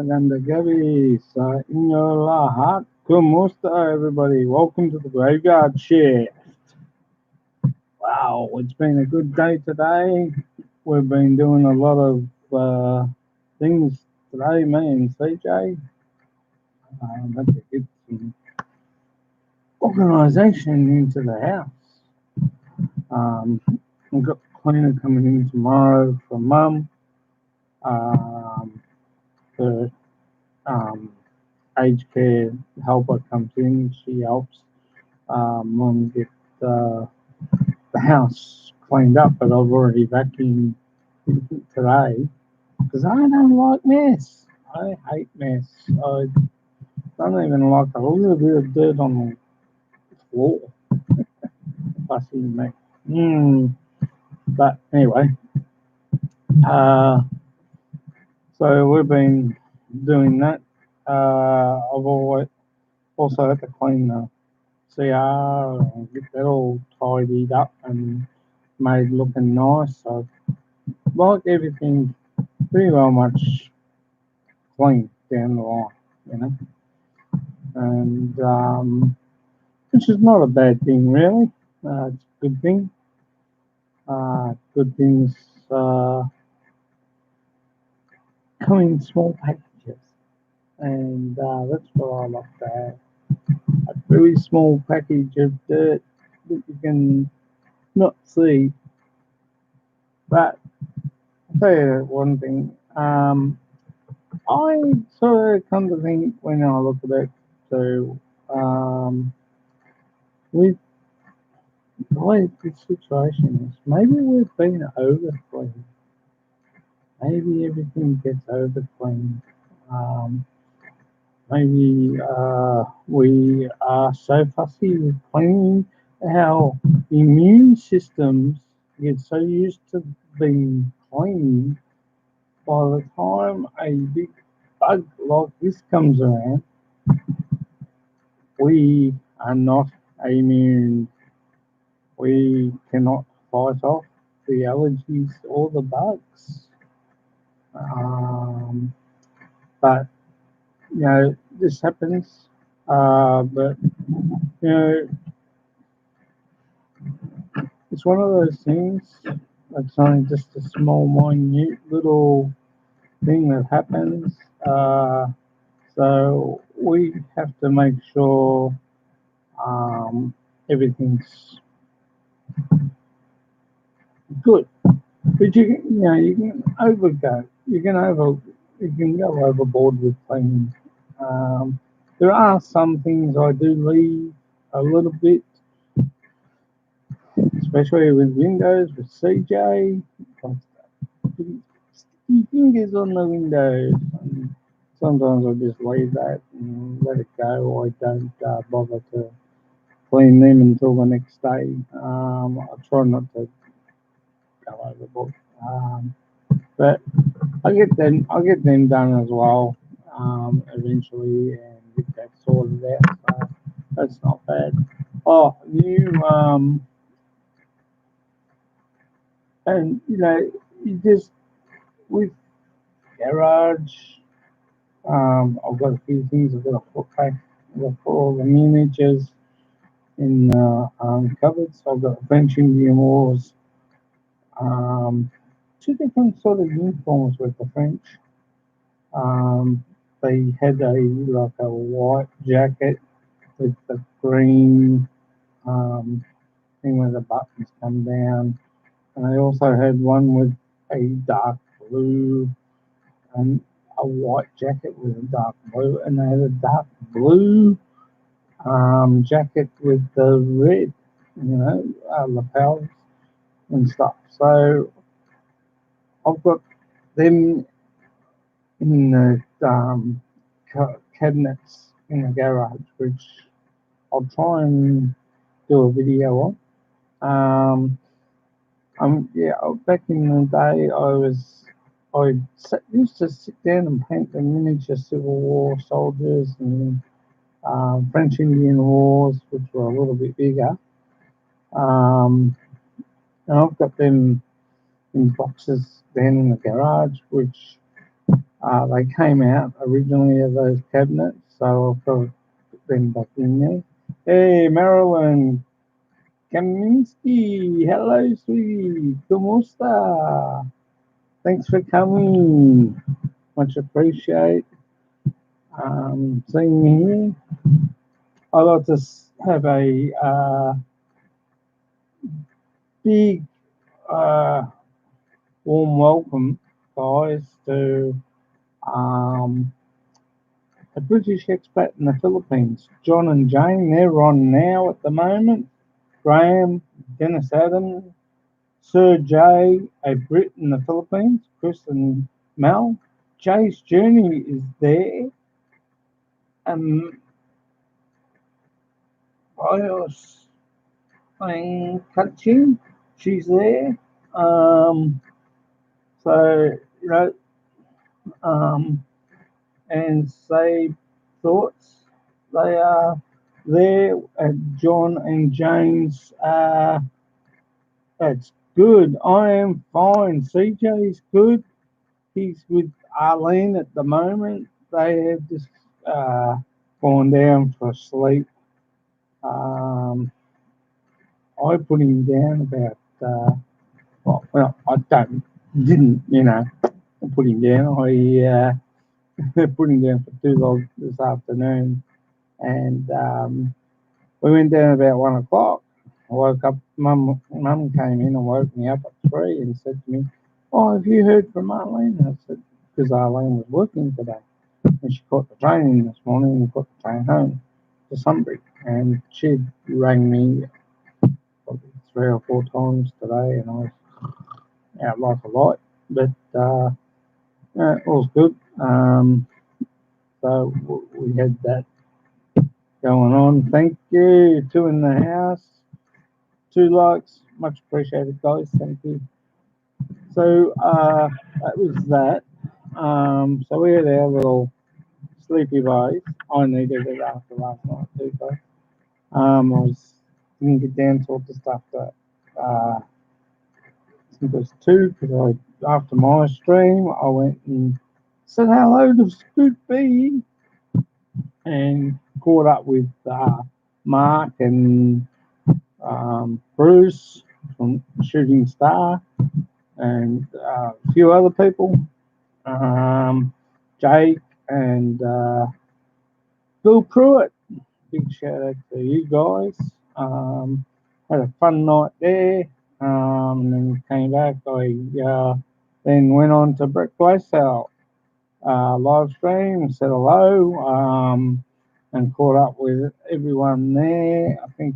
maganda gabie inyo kumusta everybody. Welcome to the graveyard shift. Wow, it's been a good day today. We've been doing a lot of things today, me and CJ. Had to get some organisation into the house. Um, we've got the cleaner coming in tomorrow for Mum. Um, the aged care helper comes in. She helps Mum get the house cleaned up, but I've already vacuumed today because I don't like mess. I hate mess. I don't even like a little bit of dirt on the floor. Fussy me. But anyway, uh, so we've been doing that. I've always also had to clean the CR and get that all tidied up and made looking nice. So like everything pretty well much clean down the line, you know, and which is not a bad thing really. It's a good thing. Good things come in small packages, and that's what I like to have. A very small package of dirt that you can not see. But I'll tell you one thing. I sort of come to think when I look at it, so with the way this situation is, maybe we've been over cleaned. Maybe everything gets over cleaned. Um, maybe we are so fussy with cleaning, our immune systems get so used to being clean. By the time a big bug like this comes around, we are not immune. We cannot fight off the allergies or the bugs. Um, but this happens. But it's one of those things. It's only just a small, minute little thing that happens. So we have to make sure everything's good. But you can overgo. You can go overboard with cleaning. Um, there are some things I do leave a little bit, especially with windows with CJ. Like sticky fingers on the windows. And sometimes I just leave that and let it go. I don't bother to clean them until the next day. I try not to go overboard. But I'll get them done as well, eventually and get that sorted out. So that's not bad. Oh, and you just with garage, I've got a few things. I've got a foot pack. I've got all the miniatures in cupboards. I've got French Indian Wars, um, two different sort of uniforms with the French. Um, they had a white jacket with the green thing where the buttons come down, and I also had one with a dark blue and a white jacket with a dark blue, and they had a dark blue jacket with the red, lapels and stuff. So I've got them in the cabinets in the garage, which I'll try and do a video on. Back in the day, used to sit down and paint the miniature Civil War soldiers and French Indian Wars, which were a little bit bigger. And I've got them in boxes down in the garage, which They came out originally of those cabinets, so I've got to put them back in there. Hey, Marilyn Kaminsky, hello, sweetie, kumusta? Thanks for coming. Much appreciate seeing you here. I'd like to have a big uh, warm welcome, guys, to um, a British expat in the Philippines. John and Jane, they're on now at the moment. Graham, Dennis Adams, Sir Jay, a Brit in the Philippines. Chris and Mel. Jay's journey is there. I was playing coaching. She's there. Um, so, you know, um, and say thoughts. They are there at John and James. That's good. I am fine. CJ's good. He's with Arlene at the moment. They have just uh, gone down for sleep. Um, I put him down about, well, I didn't, put him down. I put him down for too long this afternoon. And we went down about 1 o'clock. I woke up, mum came in and woke me up at 3 and said to me, "Oh, have you heard from Arlene?" I said, because Arlene was working today. And she caught the train in this morning and caught the train home to Sunbury. And she rang me probably 3 or 4 times today, and I was out like a light. But yeah, it was good. So we had that going on. Thank you. 2 in the house. 2 likes. Much appreciated, guys. Thank you. So that was that. So we had our little sleepy boys. I needed it after last night too, guys. Didn't get down to all the stuff that I think it was 2 because after my stream I went and said hello to Scoot B and caught up with Mark and Bruce from Shooting Star and a few other people, Jake and Bill Pruitt. Big shout out to you guys. Had a fun night there. And then came back. I then went on to Brett Glassell live stream, said hello, and caught up with everyone there. I think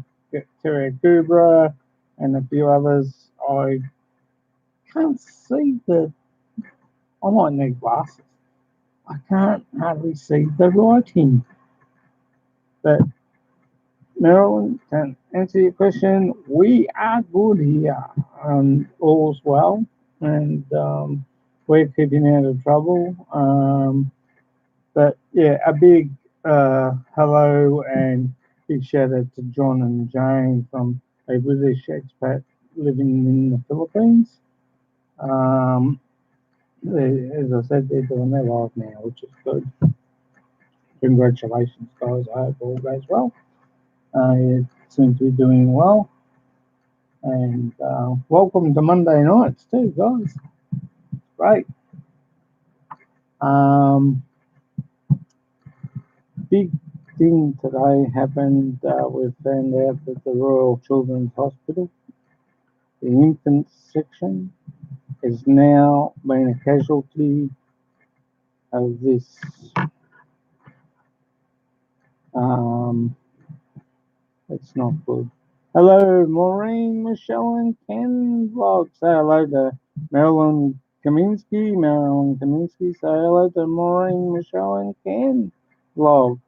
Terry Kubra and a few others. I can't see I might need glasses. I can't hardly see the writing. But Marilyn, to answer your question, we are good here. All's well, and we're keeping out of trouble. But yeah, a big hello and big shout out to John and Jane from a British expat living in the Philippines. As I said, they're doing their live now, which is good. Congratulations, guys. I hope all goes well. You seem to be doing well. And welcome to Monday nights too, guys. Great. Big thing today happened. We found out that the Royal Children's Hospital, the infant section, has now been a casualty of this it's not good. Hello, Maureen, Michelle, and Ken vlog. Say hello to Marilyn Kaminsky. Marilyn Kaminsky. Say hello to Maureen, Michelle, and Ken vlog.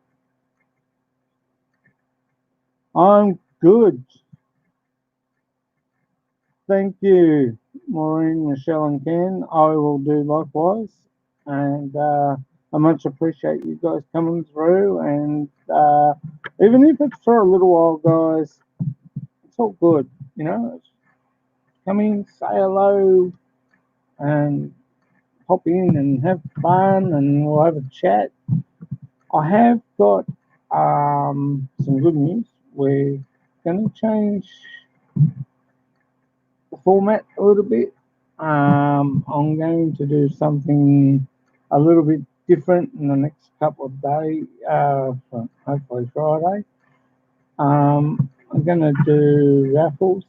I'm good. Thank you, Maureen, Michelle, and Ken. I will do likewise. And I much appreciate you guys coming through. And even if it's for a little while, guys, it's all good. You know, come in, say hello, and pop in and have fun, and we'll have a chat. I have got some good news. We're going to change the format a little bit. I'm going to do something a little bit different in the next couple of days, hopefully Friday. I'm going to do raffles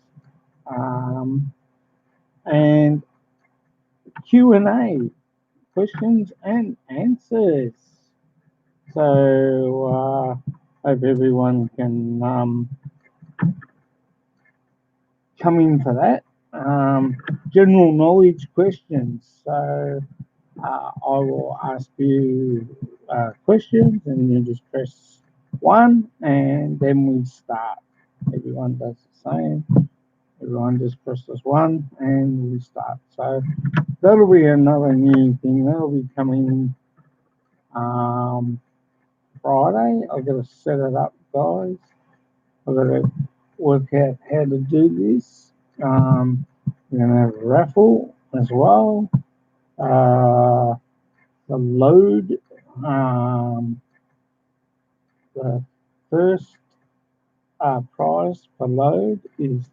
um, and Q&A, questions and answers. So hope everyone can come in for that. General knowledge questions. So I will ask you questions, and you just press one, and then we start. Everyone does the same. Everyone just presses one, and we start. So that'll be another new thing. That'll be coming um, Friday. I've got to set it up, guys. I've got to work out how to do this. We're going to have a raffle as well. The load, the first prize per load is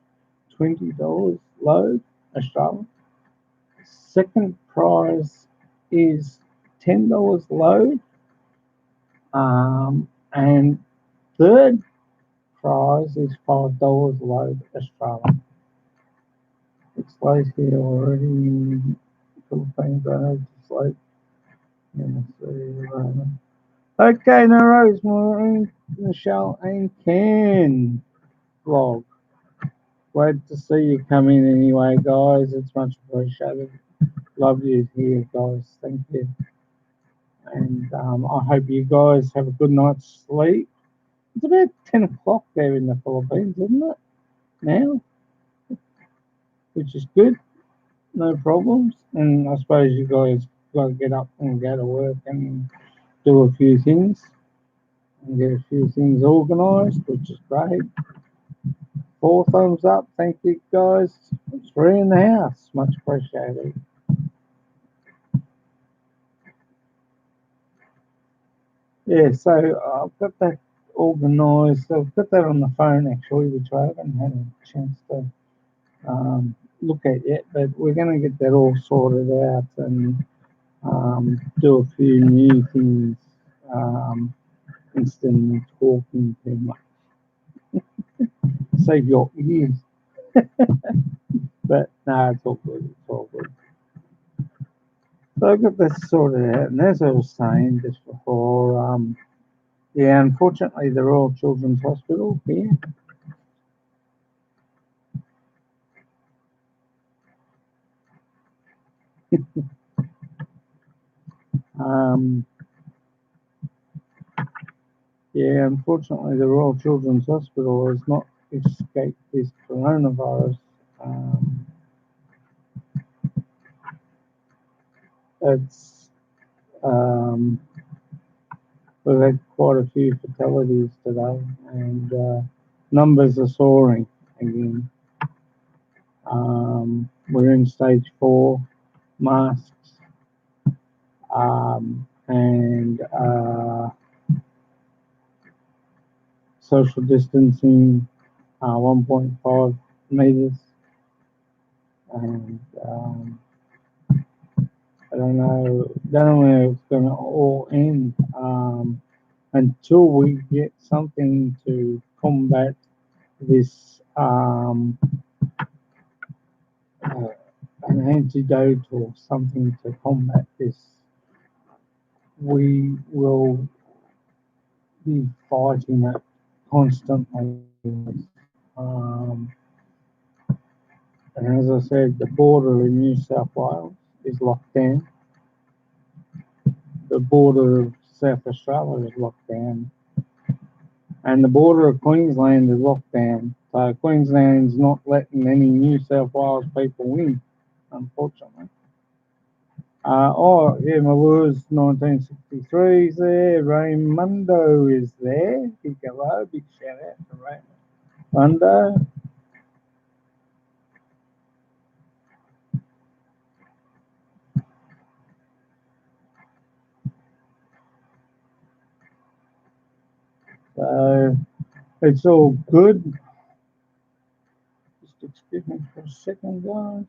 $20 load Australian. Second prize is $10 load. And third prize is $5 load Australian. It's late here already in the Philippines. I know it's late. Okay, no worries, Maureen, Michelle, and Ken vlog. Glad to see you come in anyway, guys. It's much appreciated. Love you here, guys. Thank you. And I hope you guys have a good night's sleep. It's about 10 o'clock there in the Philippines, isn't it? Now, which is good. No problems. And I suppose you guys got to get up and go to work and do a few things and get a few things organised, which is great. 4 thumbs up. Thank you, guys. It's 3 in the house. Much appreciated. Yeah, so I've got that organised. I've got that on the phone actually, which I haven't had a chance to look at yet, but we're going to get that all sorted out and do a few new things instead of talking too much. Save your ears. But no, it's all good. It's all good. So I've got that sorted out, and as I was saying just before, yeah, unfortunately, the Royal Children's Hospital here. Um, yeah, unfortunately, the Royal Children's Hospital has not escaped this coronavirus. It's we've had quite a few fatalities today, and numbers are soaring again. We're in stage 4, masks, and social distancing, 1.5 meters, and I don't know where it's going to all end until we get something to combat this, an antidote or something to combat this. We will be fighting it constantly. Um, and as I said, the border in New South Wales is locked down. The border of South Australia is locked down. And the border of Queensland is locked down. So Queensland's not letting any New South Wales people in, unfortunately. Oh, yeah, Malura's 1963 is there. Raymundo is there. Big hello, big shout out to Raymundo. So it's all good. Just excuse me for a second, guys.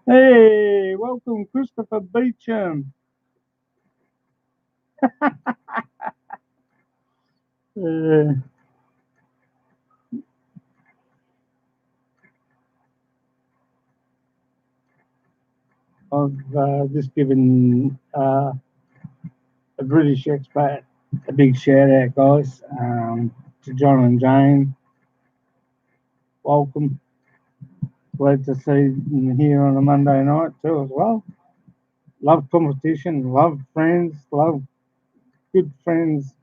Hey, welcome, Christopher Beecham. Uh, I've just given a British expat a big shout out, guys, to John and Jane. Welcome. Glad to see you here on a Monday night too, as well. Love competition, love friends, love good friends.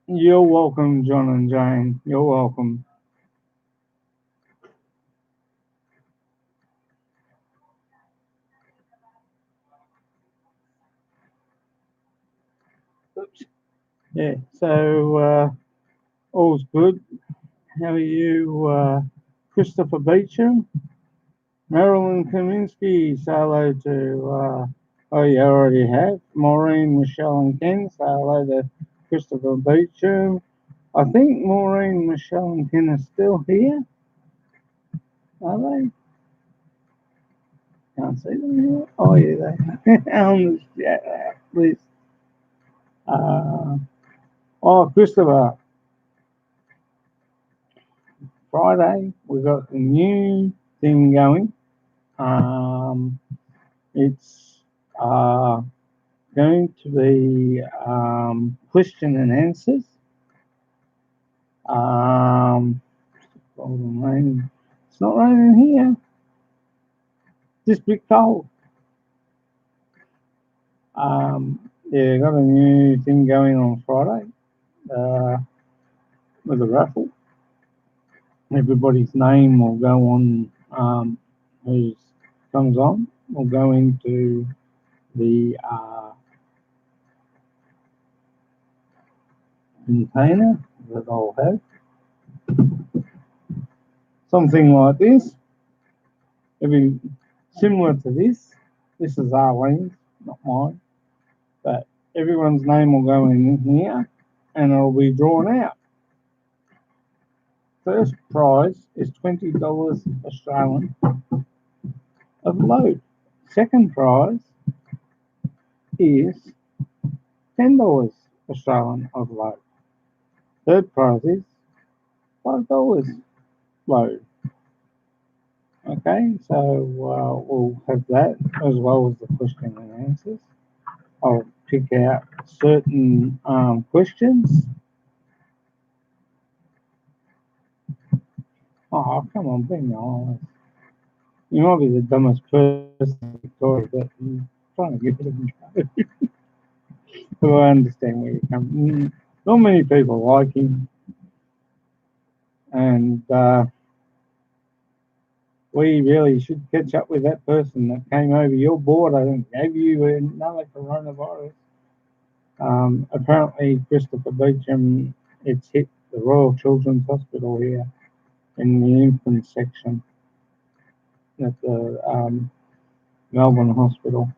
You're welcome, John and Jane. You're welcome. Oops. Yeah, so all's good. How are you, Christopher Beecham? Marilyn Kaminsky, say hello to, oh, you already have. Maureen, Michelle, and Ken, say hello to Christopher Beecham. I think Maureen, Michelle, and Ken are still here. Are they? Can't see them here. Oh, yeah, they are on the chat list. Uh, oh, Christopher, Friday, we got a new thing going. It's going to be question and answers. Um, raining. It's not raining here. Just a bit cold. Yeah, got a new thing going on Friday uh, with a raffle. Everybody's name will go on, who comes on, will go into the container that I'll have. Something like this. It'll be similar to this. This is Arlene's, not mine. But everyone's name will go in here and it'll be drawn out. First prize is $20 Australian of load. Second prize is $10 Australian of load. Third prize is $5 load. Okay, so we'll have that as well as the question and answers. I'll pick out certain questions. Oh, come on, be nice. You might be the dumbest person in Victoria, but I'm trying to give it a go. So I understand where you come from. Not many people like him, and we really should catch up with that person that came over your board. I think gave you another coronavirus. Apparently, Christopher Beecham, it's hit the Royal Children's Hospital here in the infant section at the Melbourne Hospital,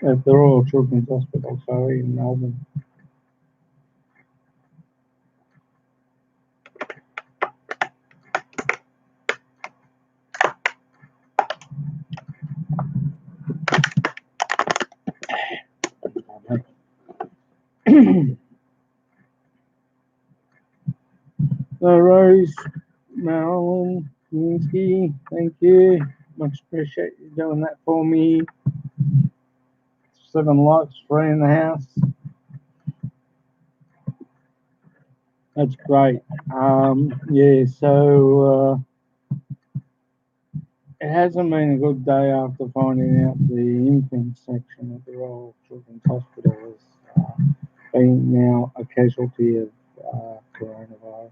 at the Royal Children's Hospital, sorry, in Melbourne. So Rose, Marilyn, Kinsky, thank you. Much appreciate you doing that for me. 7 likes, 3 in the house. That's great. Yeah, so it hasn't been a good day after finding out the infant section at the Royal Children's Hospital has been now a casualty of coronavirus.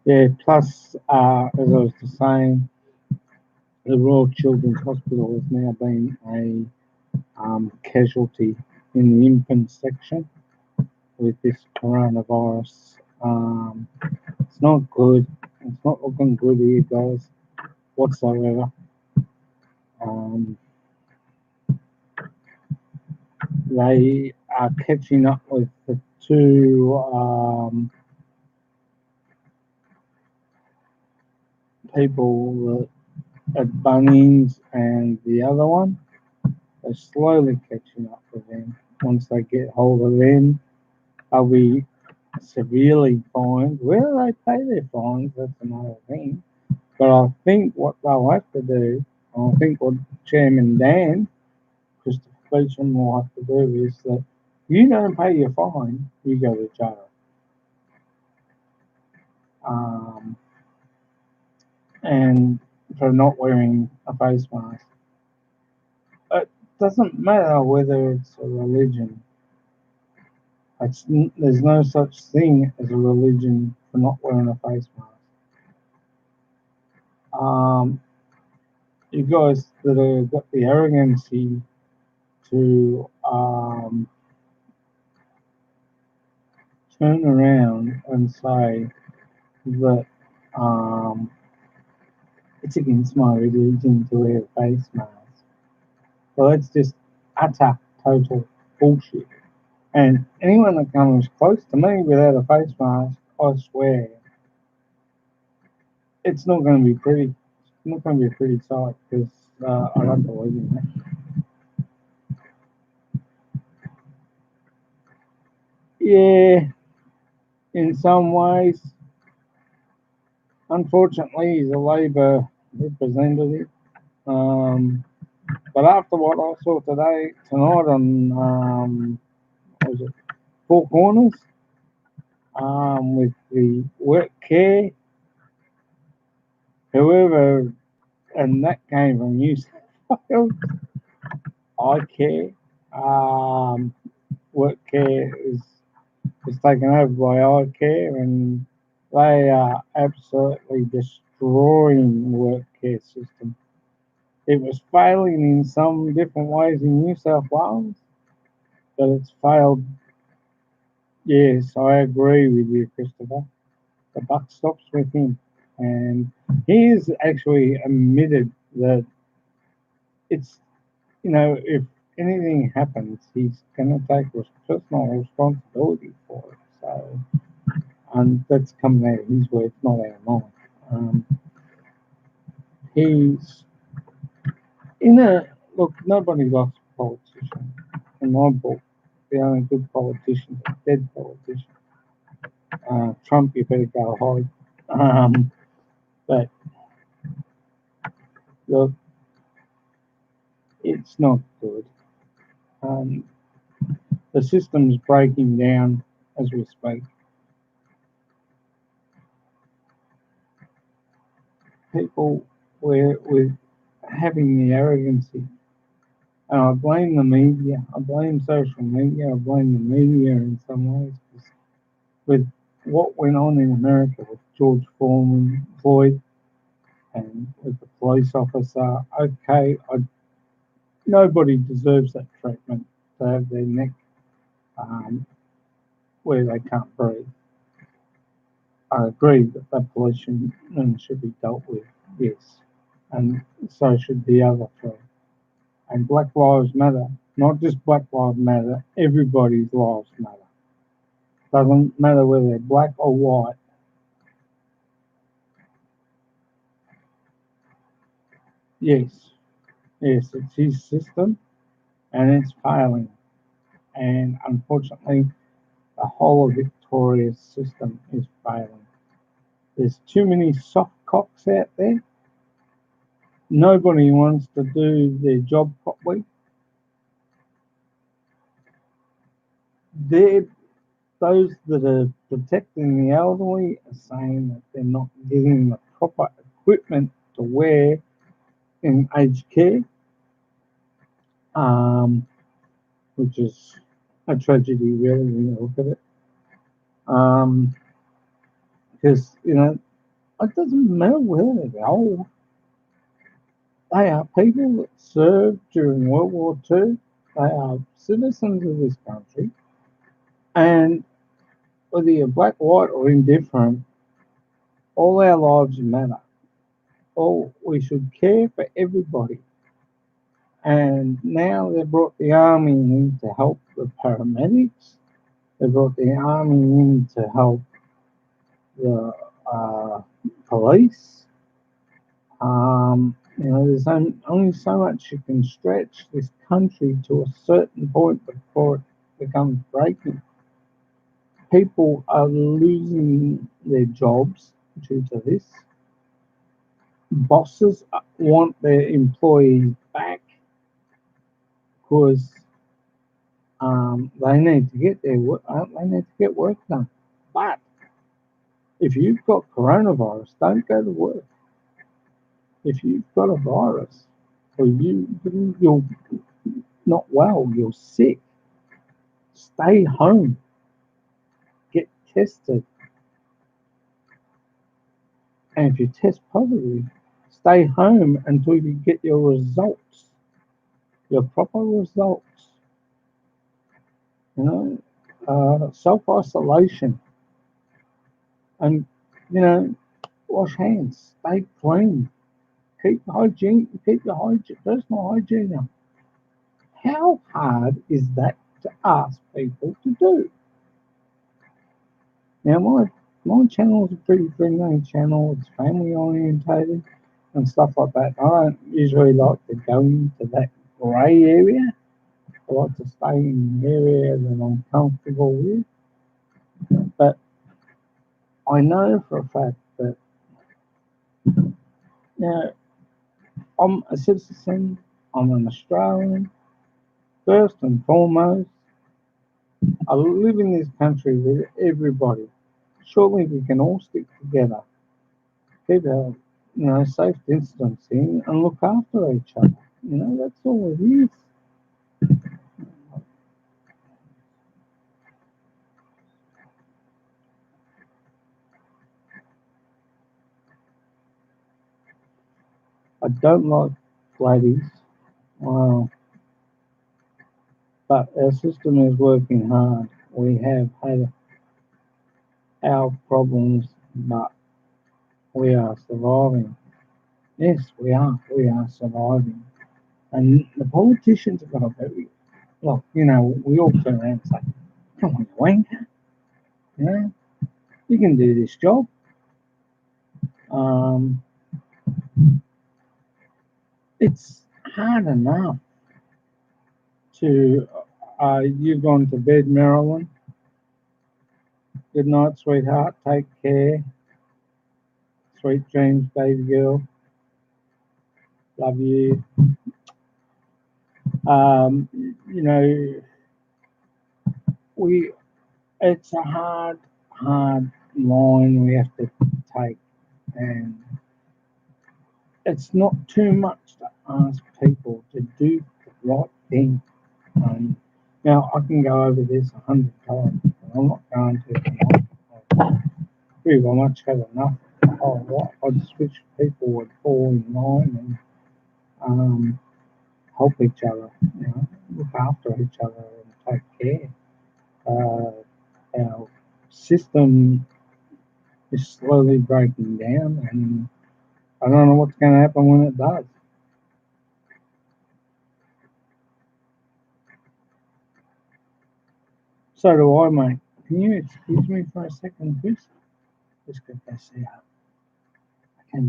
Yeah, plus, as I was just saying, the Royal Children's Hospital has now been a casualty in the infant section with this coronavirus. It's not good. It's not looking good here, guys, whatsoever. Um, they are catching up with the two people at Bunnings and the other one. They're slowly catching up with them. Once they get hold of them, they'll be severely fined. Whether they pay their fines, that's another thing. But I think what they'll have to do, I think what Chairman Dan, Christopher Beecham, will have to do is that you don't pay your fine, you go to jail. Um, and for not wearing a face mask. It doesn't matter whether it's a religion. There's no such thing as a religion for not wearing a face mask. You guys that have got the arrogancy to turn around and say that it's against my religion to wear a face mask. Well, that's just utter, total bullshit. And anyone that comes close to me without a face mask, I swear, it's not going to be pretty. It's not going to be a pretty sight because I don't believe in that. Yeah, in some ways. Unfortunately, he's a Labor representative. But after what I saw tonight on was it Four Corners, with the work care, whoever, and that came from New South Wales, I care. Work care is taken over by I care, and they are absolutely destroying the work care system. It was failing in some different ways in New South Wales, but it's failed. Yes, I agree with you, Christopher. The buck stops with him. And he has actually admitted that it's, if anything happens, he's going to take personal responsibility for it. So, and that's coming out of his words, not out of mine. He's in a look. Nobody likes a politician. In my book, the only good politician is a dead politician. Trump, you better go hide. But look, it's not good. Um, the system's breaking down as we speak. People were with having the arrogancy, and I blame the media. I blame social media. I blame the media in some ways. With what went on in America with George Floyd, and with the police officer, okay, nobody deserves that treatment to have their neck um, where they can't breathe. I agree that that pollution should be dealt with, yes, and so should the other three. And Black Lives Matter, not just Black Lives Matter, everybody's lives matter. Doesn't matter whether they're black or white. Yes, yes, it's his system and it's failing. and unfortunately, the whole of Victoria's system is failing. There's too many soft cocks out there. Nobody wants to do their job properly. They're, those that are protecting the elderly are saying that they're not getting the proper equipment to wear in aged care, um, which is a tragedy, really, when you look at it. Because, it doesn't matter where they go. They are people that served during World War II. They are citizens of this country. And whether you're black, white, or indifferent, all our lives matter. All we should care for everybody. And now they brought the army in to help the paramedics. They brought the army in to help the police. There's only so much you can stretch this country to a certain point before it becomes breaking. People are losing their jobs due to this. Bosses want their employees back because they need to get their work. They need to get work done. But if you've got coronavirus, don't go to work. If you've got a virus or you're not well, you're sick, stay home, get tested. And if you test positive, stay home until you get your results, your proper results. Self-isolation and, wash hands, stay clean, keep your personal hygiene up. How hard is that to ask people to do? Now, my channel is a pretty friendly channel. It's family orientated and stuff like that. I don't usually like to go into that grey area. I like to stay in an area that I'm comfortable with. But I know for a fact that, I'm a citizen, I'm an Australian, first and foremost. I live in this country with everybody. Surely we can all stick together, keep our, safe distancing and look after each other. That's all it is. I don't like ladies, uh, but our system is working hard. We have had our problems, but we are surviving. Yes, we are. We are surviving. And the politicians have got a very, look, we all turn around and say, come on, you wanker, you know, you can do this job. Um, it's hard enough to, you've gone to bed, Marilyn. Good night, sweetheart. Take care. Sweet dreams, baby girl. Love you. Um, you know, we it's a hard line we have to take, and it's not too much to ask people to do the right thing. Um, Now I can go over this 100 times, but I'm not going to tonight. Pretty much had enough. I'd switch people would fall in line and help each other, look after each other and take care. Our system is slowly breaking down, and I don't know what's going to happen when it does. So do I, mate. Can you excuse me for a second, please? Just get this out. Okay,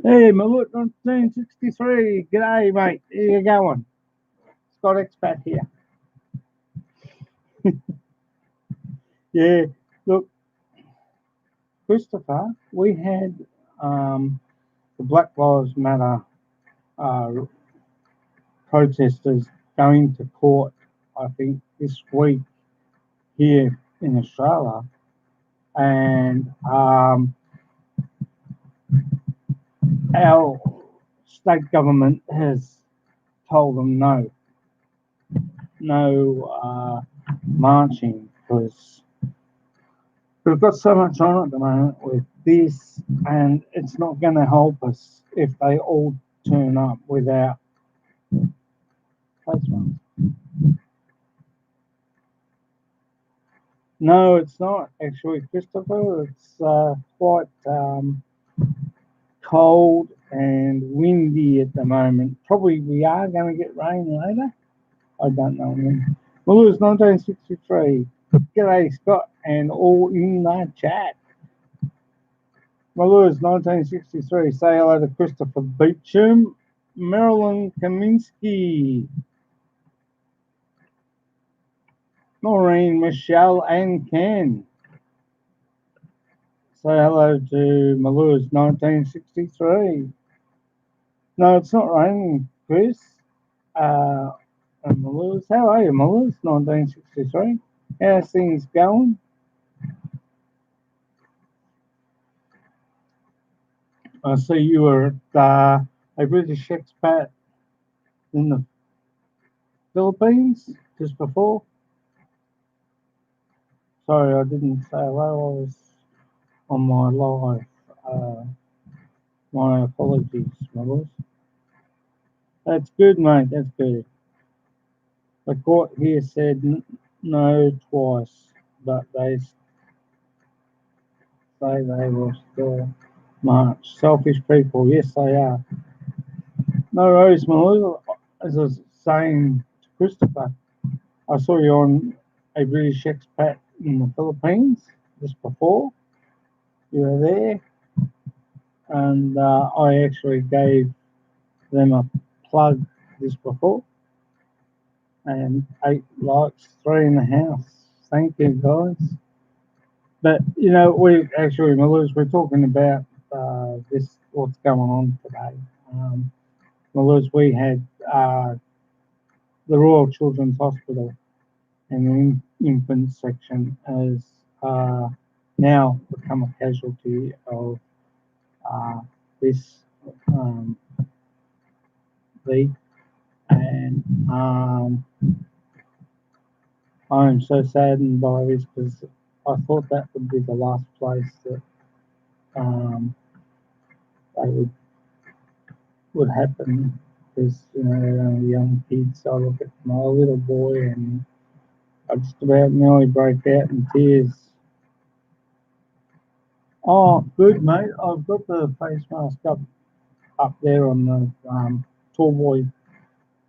Hey, Malut 1963. G'day, mate. How you going? Scott Expat here. Yeah, look, Christopher, we had the Black Lives Matter uh, protesters going to court, I think, this week here in Australia. And our state government has told them no marching because we've got so much on at the moment with this, and it's not going to help us if they all turn up without face masks. No, it's not actually, Christopher. It's quite cold and windy at the moment. Probably we are going to get rain later. I don't know when. Well, it was 1963. G'day, Scott, and all in the chat. Malura's 1963. Say hello to Christopher Beecham, Marilyn Kaminsky, Maureen, Michelle, and Ken. Say hello to Malura's 1963. No, it's not raining, Chris. And Malura's. How are you, Malura's 1963? How's things going? I see you were at a British expat in the Philippines just before. Sorry, I didn't say hello. I was on my live. My apologies, my boys. That's good, mate. That's good. The court here said no twice, but they say they will still march. Selfish people, yes, they are. No worries, my as I was saying to Christopher, I saw you on a British expat in the Philippines just before. You were there, and I actually gave them a plug just before, and 8 likes, 3 in the house. Thank you, guys. But you know, we actually, Maluz, we're talking about this what's going on today. Maluz, we had the Royal Children's Hospital and the infant section has now become a casualty of this leak, and I'm so saddened by this because I thought that would be the last place that they would happen, because you know they're only young kids. So I look at my little boy and I just about nearly broke out in tears. Oh, good, mate. I've got the face mask up there on the tall boy.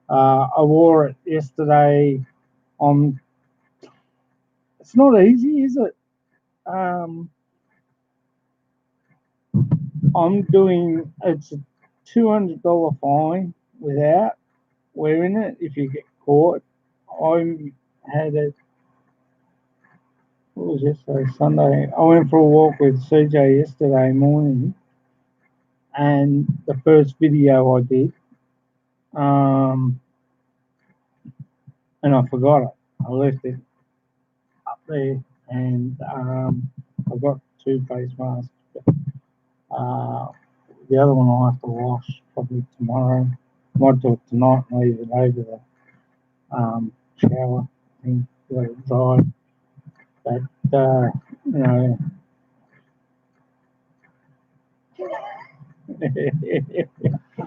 I wore it yesterday. On It's not easy, is it? I'm doing, it's a $200 fine without wearing it if you get caught. I had it, what was yesterday, Sunday. I went for a walk with CJ yesterday morning, and the first video I did, and I forgot it. I left it up there, and I've got 2 face masks. The other one I'll have to wash probably tomorrow. Might do it tonight and leave it over the shower and let it dry. But you know,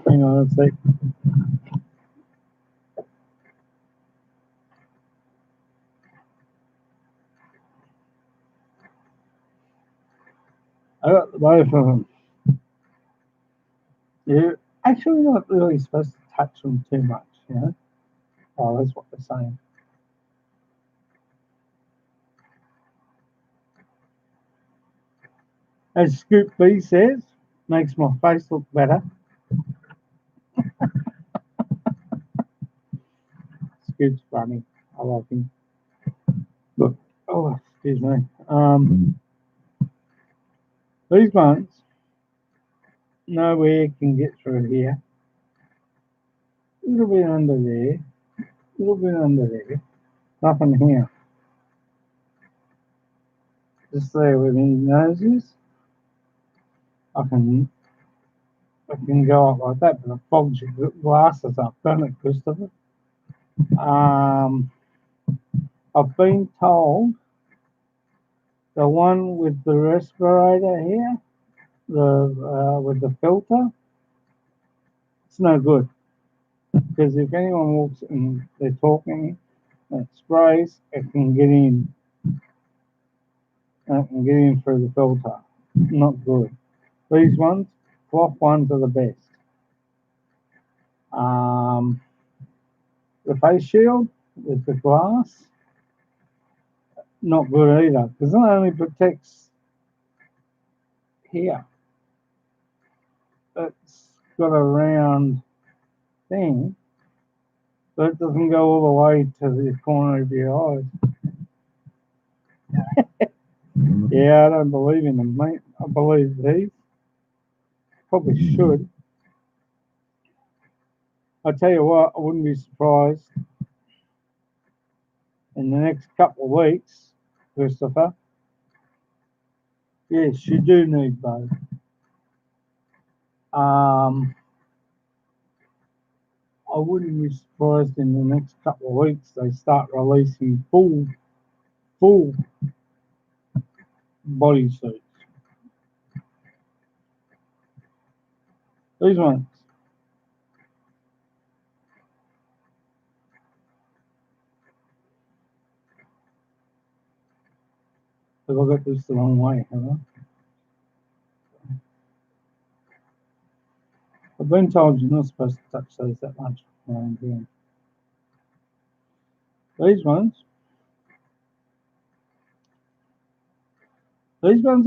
hang on a sec. I got both of them. You're actually not really supposed to touch them too much, you know. Oh, that's what they're saying. As Scoop B says, Makes my face look better. Scoot's funny. I like him. Look, oh, excuse me. These ones, nowhere can get through here. A little bit under there. A little bit under there. Nothing here. Just there with his noses. I can go up like that, but it fogs your glasses up, don't it, Christopher? I've been told the one with the respirator here, with the filter, it's no good. Because if anyone walks and they're talking and it sprays, it can get in. And it can get in through the filter. Not good. These ones, cloth ones are the best. The face shield with the glass, not good either, because it only protects here. It's got a round thing, but it doesn't go all the way to the corner of your eyes. Yeah, I don't believe in them, mate. I believe these. Probably should. I tell you what, I wouldn't be surprised in the next couple of weeks, Christopher. Yes, you do need both. I wouldn't be surprised in the next couple of weeks they start releasing full bodysuits. These ones. Have I got this the wrong way, have I? I've been told you're not supposed to touch those that much around here. These ones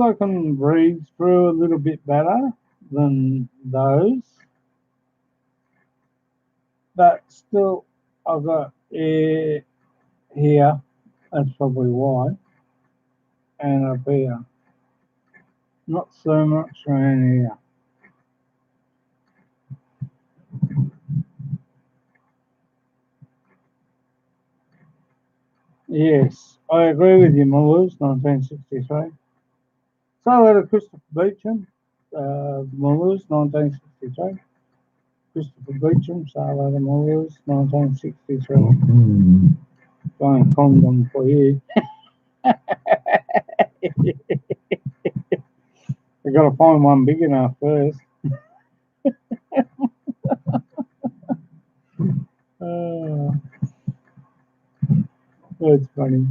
I can breathe through a little bit better than those. But still, I've got air here, that's probably why, and up here. Not so much around here. Yes, I agree with you, Malus, 1963. So that of Christopher Beecham, Malus, 1963. Christopher Beecham, Sarah Malus, 1963. Buying condom for you. I gotta find one big enough first. That's funny.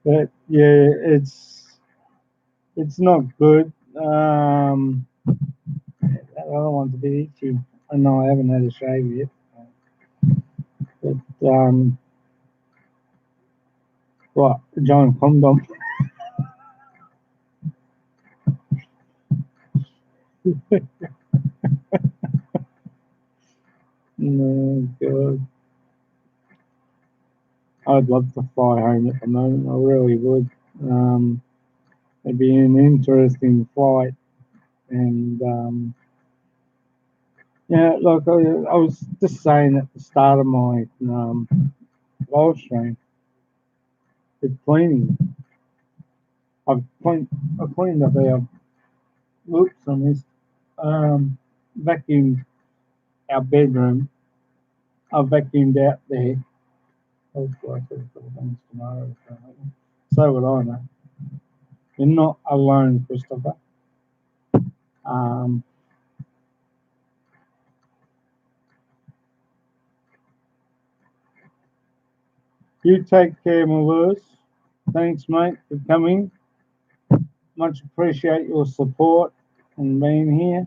But yeah, it's not good. That other one's a bit itchy. I know I haven't had a shave yet. But what? A giant condom. No, God. I'd love to fly home at the moment. I really would. It'd be an interesting flight. And yeah, like I was just saying at the start of my live stream, with cleaning, I cleaned about, oops, I missed, vacuumed our bedroom. I vacuumed out there. Hopefully I could have put things tomorrow. So would I know. You're not alone, Christopher. You take care, Malus. Thanks, mate, for coming. Much appreciate your support and being here.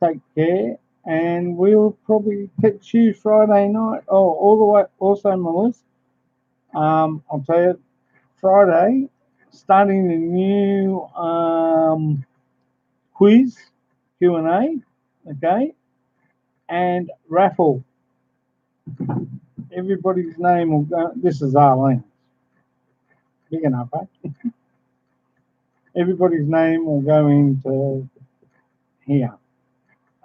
Take care, and we'll probably catch you Friday night. Oh, all the way. Also, Melissa, I'll tell you, Friday, starting the new quiz, Q&A, okay, and raffle. Everybody's name will go. This is Arlene. Big enough, eh? Everybody's name will go into here,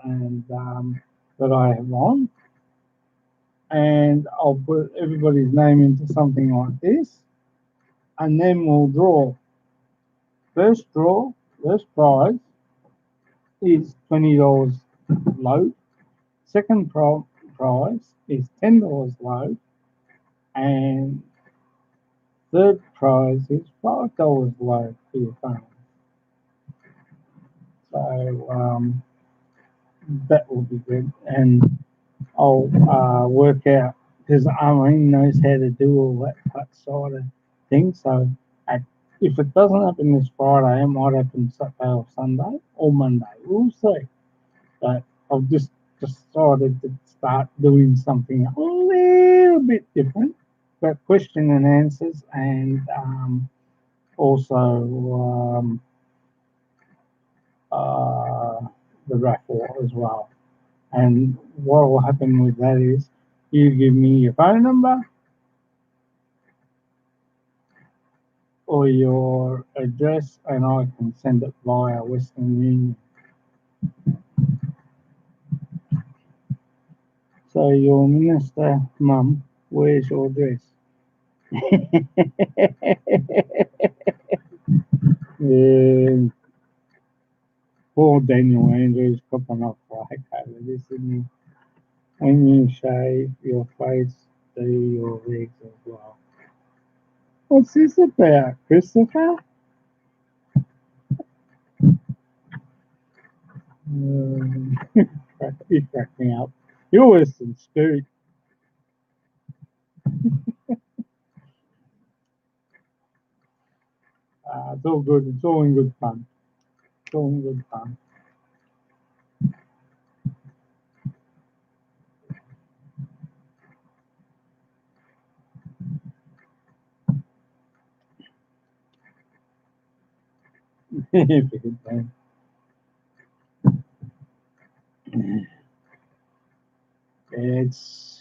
and that I have on, and I'll put everybody's name into something like this, and then we'll draw. First prize is $20 load. Second prize is $10 load, and third prize is $5 load for your phone. So that will be good, and I'll work out, because Arlene knows how to do all that side of things. So if it doesn't happen this Friday, it might happen Saturday or Sunday or Monday. We'll see. But I've just decided to start doing something a little bit different. But question and answers, and also the raffle as well. And what will happen with that is you give me your phone number or your address, and I can send it via Western Union. So your minister mum, where's your address? Yeah, poor Daniel Andrews copping off like over this, isn't he? When you shave your face, do your legs as well. What's this about, Christopher? You crack me up. You're worse than Scoot. It's all good. It's all in good fun. It's all in good fun. If you could think. It's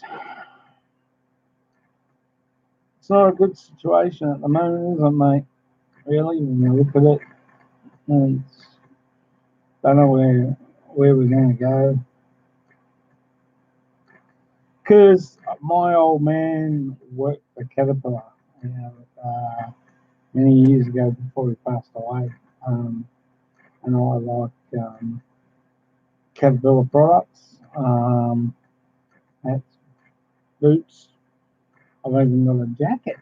not a good situation at the moment, is it, mate? Really, when you look at it, and don't know where we're going to go. Because my old man worked for Caterpillar, you know, many years ago before he passed away, and I like Caterpillar products. Hats, boots. I've even got a jacket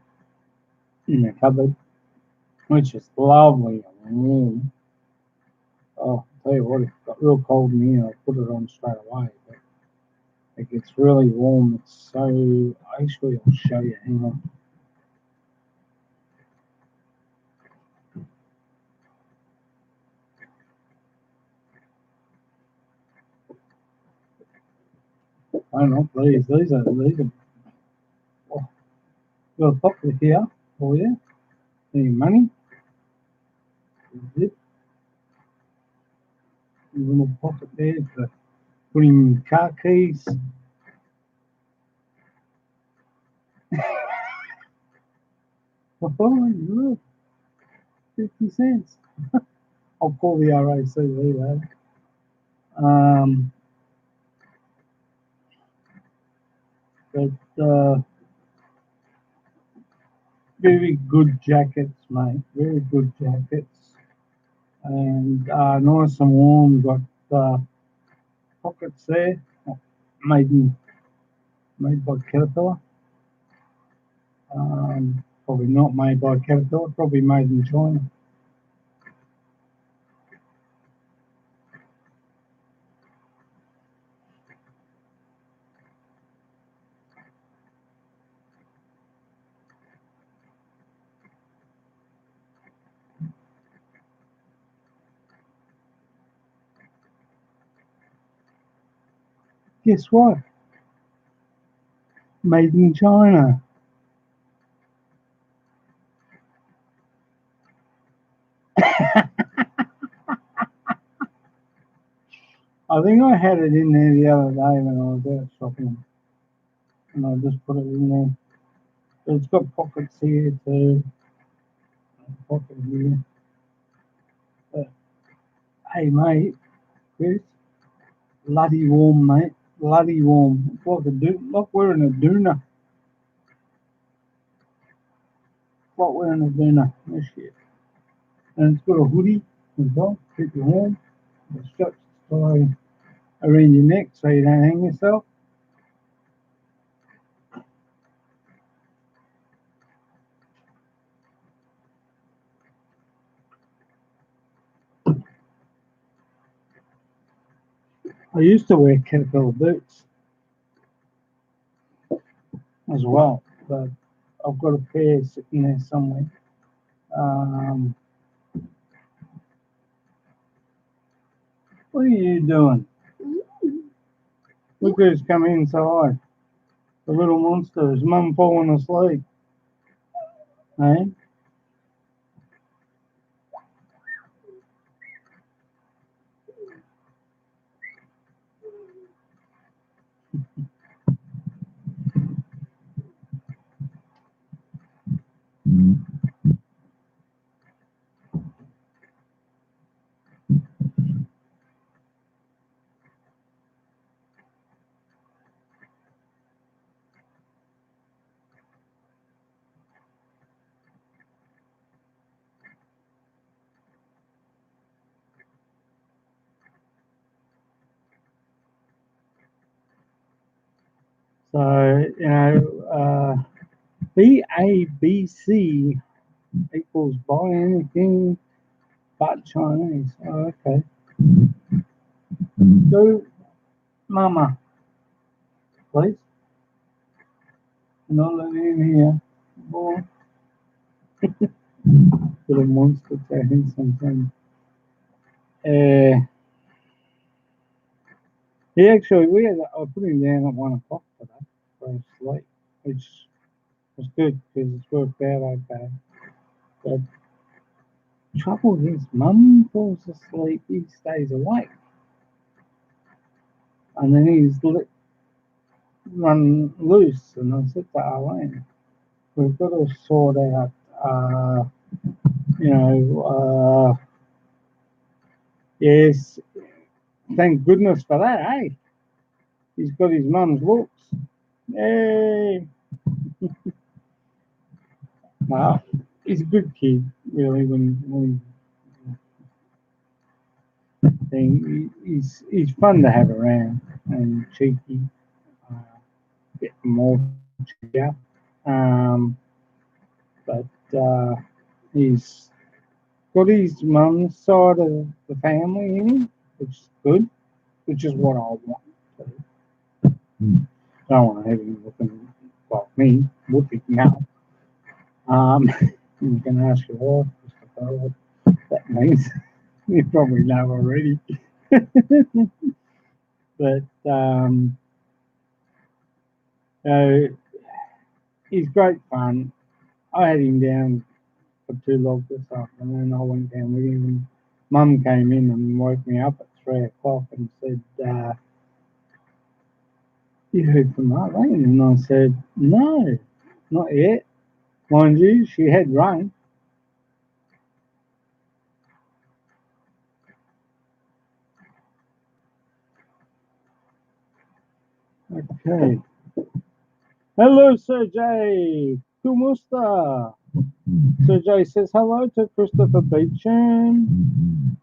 in the cupboard, which is lovely and warm. Oh, I'll tell you what, if it got real cold in here, I'll put it on straight away. But it gets really warm. It's so. Actually, I'll show you. Hang on. Oh no, please. These are. Oh, got a pocket here for you. Any money? Zip. A little pocket there for putting car keys. Oh, look, 50 cents. I'll call the RACV later. But very good jackets, mate. Very good jackets. And nice and warm. Got pockets there. Made by Caterpillar. Probably not made by Caterpillar. Probably made in China. Guess what? Made in China. I think I had it in there the other day when I was out shopping, and I just put it in there. It's got pockets here too, pocket here. But hey, mate, Chris, bloody warm, mate. Bloody warm. It's like like wearing a doona. Like wearing a doona. This shit. And it's got a hoodie as well, keep you warm. The straps tie around your neck so you don't hang yourself. I used to wear Caterpillar boots as well, but I've got a pair sitting there somewhere. Um, what are you doing? Look who's come inside. The little monster. Is mum falling asleep? Hey? So, BABC equals buy anything but Chinese. Oh, okay. Do mama, please. Not letting in here. Boy, little monster saying something. Uh, I put him down at 1 o'clock today for a sleep, which was good because it's worked out okay. The trouble is, mum falls asleep, he stays awake, and then run loose. And I said to Arlene, we've got to sort out, you know, yes, thank goodness for that, eh? He's got his mum's looks. Yay! No, he's a good kid, really. When he's fun to have around and cheeky, uh, get more cheekier. Um, but he's got his mum's side of the family in him, which is good, which is what I want. I don't want to have him looking like me, looking now. You can ask your wife, what that means. You probably know already. But uh, he's great fun. I had him down for 2 logs this afternoon. I went down with him. And Mum came in and woke me up at 3 o'clock and said, "You heard from Arlene?" And I said, "No, not yet." Mind you, she had rung. Okay. Hello, Sergey. Kumusta? Sergey says hello to Christopher Beecham.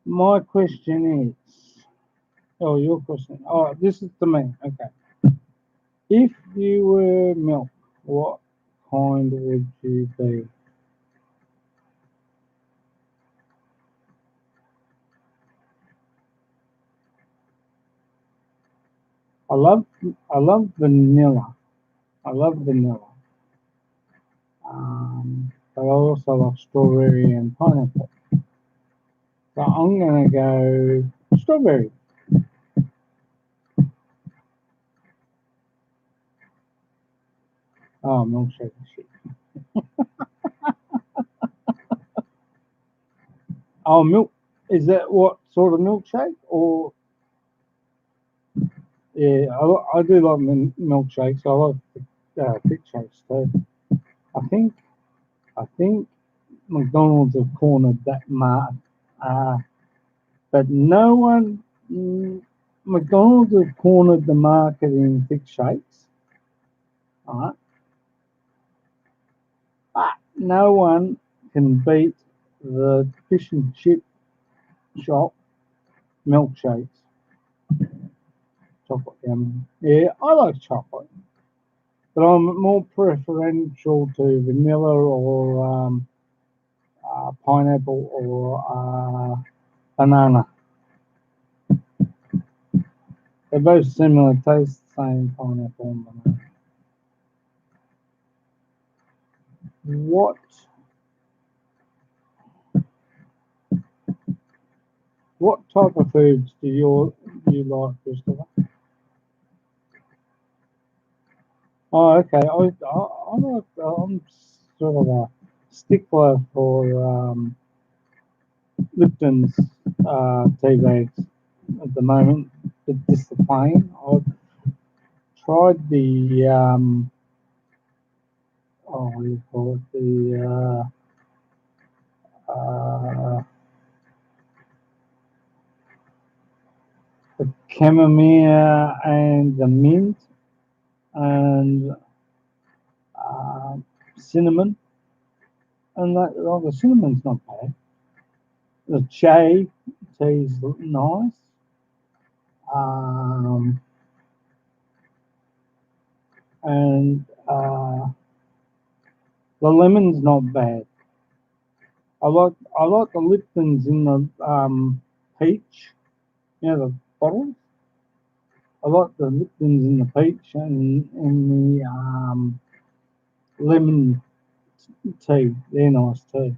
My question is, oh, your question. Oh, this is to me. Okay. If you were milk, what kind would you be? I love, I love vanilla. I love vanilla. But I also love strawberry and pineapple. So I'm gonna go strawberry. Oh, milkshake shit. Oh, milk. Is that what sort of milkshake? Or yeah, I do like milkshakes. I like thick shakes too. I think I think McDonald's have cornered that market, uh, but no one. McDonald's have cornered the market in thick shakes, right? But no one can beat the fish and chip shop milkshakes. Chocolate yummy. Yeah, I like chocolate, but I'm more preferential to vanilla or pineapple or banana. They're both similar, taste the same, pineapple and banana. What what type of foods do you like, Christopher? Oh, okay. I'm sort of a stickler for Lipton's tea bags at the moment. Just the plain. I've tried what do you call it? The chamomile and the mint and uh, cinnamon, and the cinnamon's not bad. The tea's nice. Um, and the lemon's not bad. I like the Liptons in the peach, the bottles. I like the Liptons in the peach and in the lemon tea. They're nice too.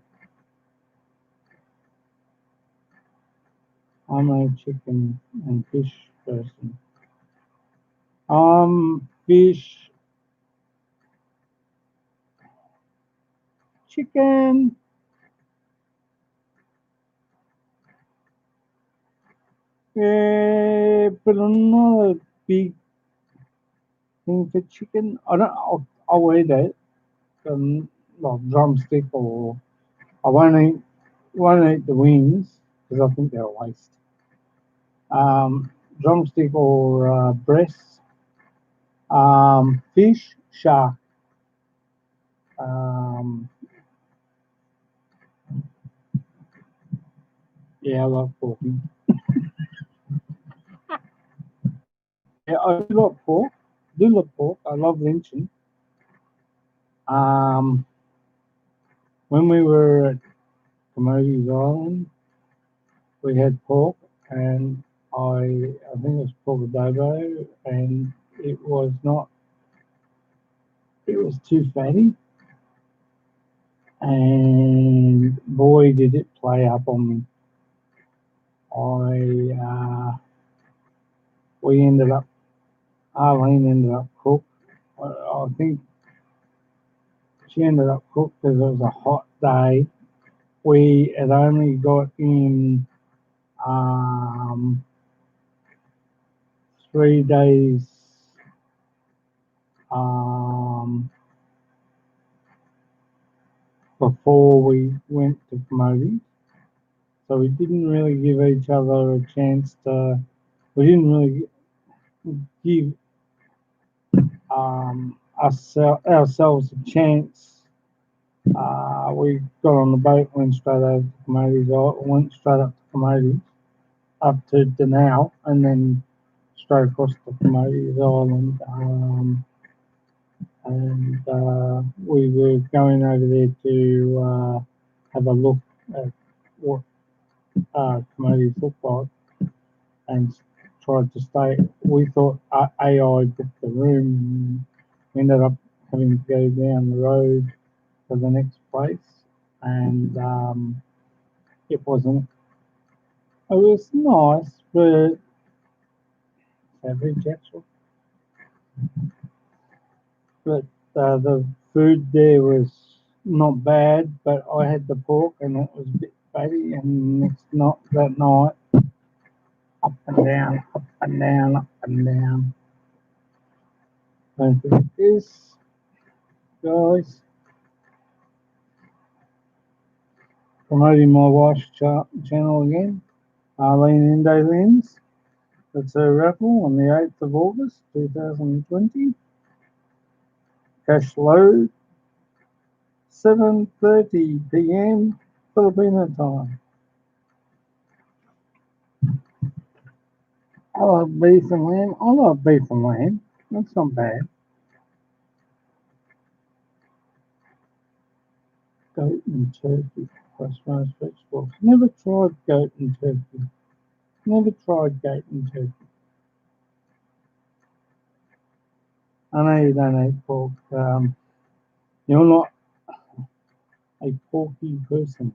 I'm a chicken and fish person. Fish, chicken. Yeah, but I'm not a big thing for chicken. I'll eat it, like drumstick, or I won't eat the wings because I think they're a waste. Drumstick or breast. Fish, shark. Um, yeah, I love pork. Yeah, I do like pork. Do love pork. I love lynching. Um, when we were at Commodities Island, we had pork, and I think it was pork adobo, and it was not. It was too fatty, and boy, did it play up on me. We ended up. Arlene ended up cooked. I think she ended up cooked because it was a hot day. We had only got in um, 3 days um, before we went to promoting, so we didn't really give each other a chance to. We didn't really give ourselves a chance. We got on the boat, went straight over to Commodities, went straight up to Commodities, up to Danao, and then straight across to Commodities Island. And we were going over there to have a look at what Commodities looked like and tried to stay. We thought AI booked the room. We ended up having to go down the road to the next place, and it wasn't. It was nice, but average actually. But the food there was not bad. But I had the pork, and it was a bit baby, and it's not that night. Up and down, up and down, up and down. Don't forget this, guys. Promoting my wife's channel again. Arlene Indo Lens. That's her raffle on the 8th of August 2020. Cash load 7:30 p.m. Filipino time. I love beef and lamb. I love beef and lamb. That's not bad. Goat and turkey. Plus most vegetables. Never tried goat and turkey. Never tried goat and turkey. I know you don't eat pork. You're not a porky person.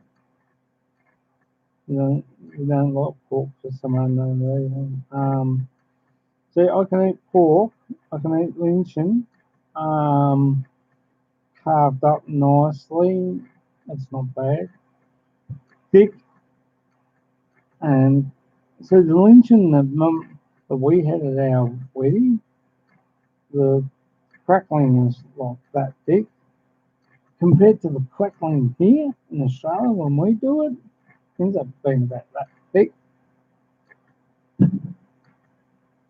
You don't like pork for some unknown reason. See, I can eat pork. I can eat lynching. Carved up nicely. That's not bad. Thick. And so the lynching that we had at our wedding, the crackling is like that thick. Compared to the crackling here in Australia when we do it, ends up being about that thick.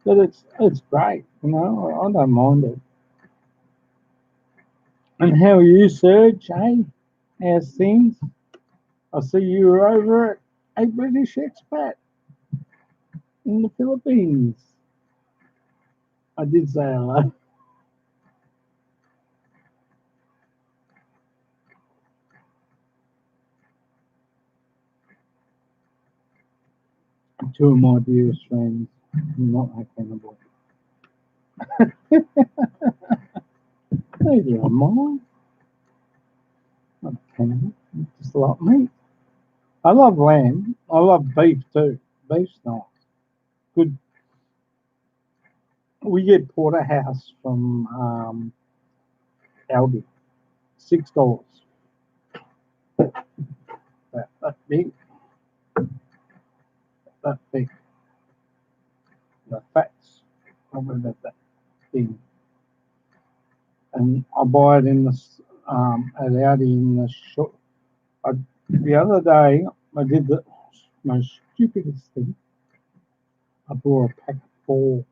But it's great, I don't mind it. And how are you, Serge? Hey, how's things? I see you were over at a British expat in the Philippines. I did say hello. Two of my dearest friends, not a cannibal. Neither am I. Not a cannibal. Just like meat. I love lamb. I love beef too. Beef's nice. Good. We get porterhouse from Aldi. $6. That big. That big. The fat's probably about that big. And I buy it in the at Aldi in the shop. The other day I did the most stupidest thing. I bought a pack of 4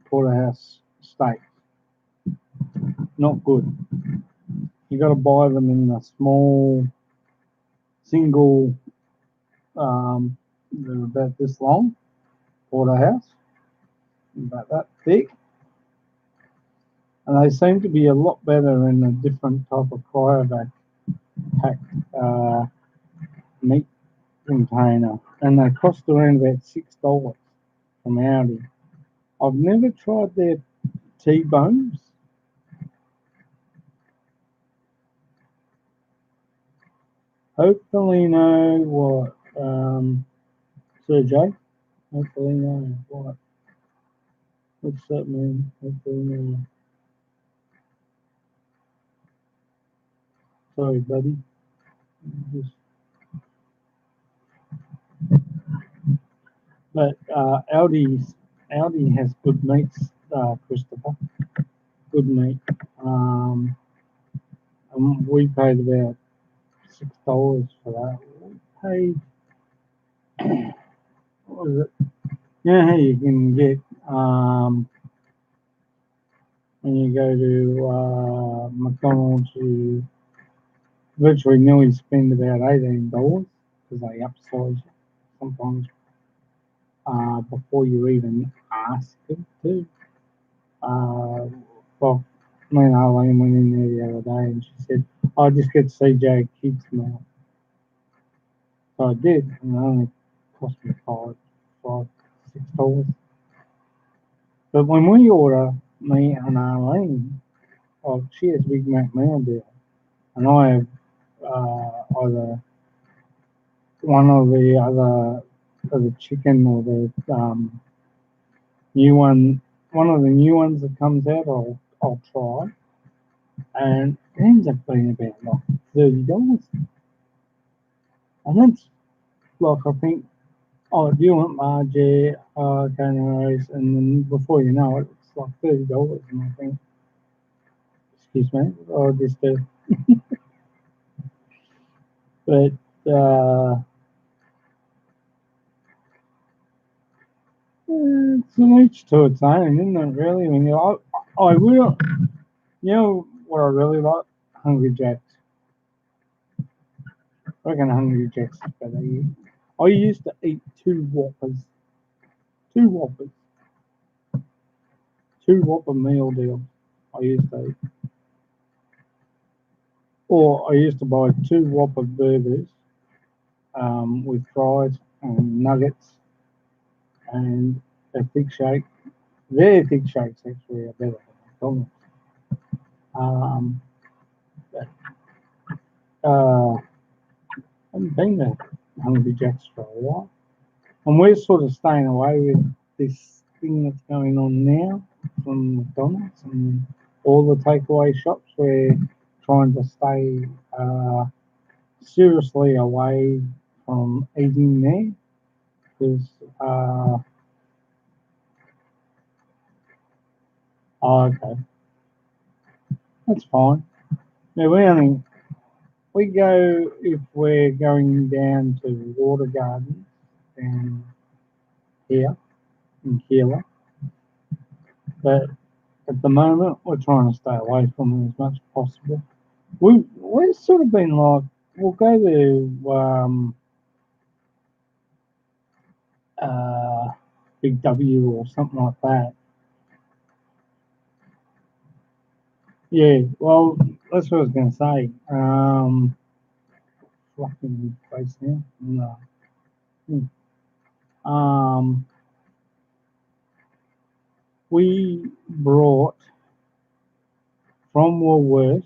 porterhouse steaks. Not good. You got to buy them in a small single. They're about this long. Porterhouse, about that thick. And they seem to be a lot better in a different type of cryovac packed meat container. And they cost around about $6 from Aldi. I've never tried their T-bones. Hopefully know what, Sergey? Hopefully know what. What's that mean? Hopefully know. Sorry, buddy. Just, but Aldi has good meats, Christopher. Good meat. And we paid about $6 for that. We paid, what was it? You know how you can get when you go to McDonald's, you virtually nearly spend about $18 because they upsize you sometimes before you even ask them to. Well, me and Arlene went in there the other day and she said, "I'll just get CJ a kids meal." So I did, and it only cost me $6. But when we order, me and Arlene, she has Big Mac meal deal, and I have either one or the other of the chicken or the new one of the new ones that comes out. I'll try, and it ends up being about like $30. And it's like I think, oh, do you want Margie? Okay, no worries. And then before you know it, it's like $30, and I think, excuse me, or just but it's an each to its own, isn't it? Really, when you, I will, you know what I really like? Hungry Jacks. I reckon Hungry Jacks is better. I used to eat two Whoppers, two Whopper meal deals. I used to eat, or I used to buy two Whopper burgers with fries and nuggets and a thick shake. Their thick shakes actually are better than McDonald's. Um, but, I haven't been to Hungry Jack's for a while. And we're sort of staying away with this thing that's going on now from McDonald's and all the takeaway shops. We're trying to stay seriously away from eating there because, oh, okay, that's fine. Yeah, we go if we're going down to Water Gardens down here in Keilor, but at the moment we're trying to stay away from it as much as possible. We've sort of been like we'll go to uh, Big W or something like that. Yeah, well, that's what I was going to say. Fucking place now. No. Um, we brought from Woolworths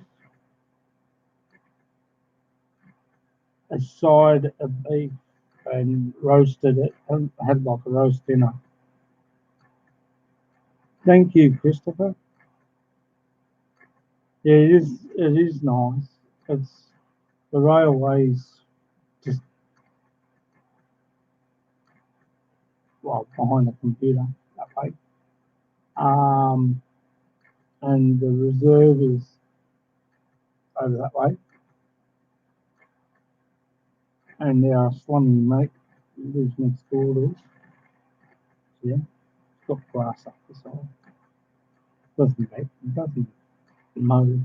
a side of beef and roasted it. And had like a roast dinner. Thank you, Christopher. Yeah, it is. It is nice. It's the railways just well behind the computer that way. Um, and the reserve is over that way. And our slummy mate lives next door to us. Yeah, it's got grass up the side. Doesn't mow.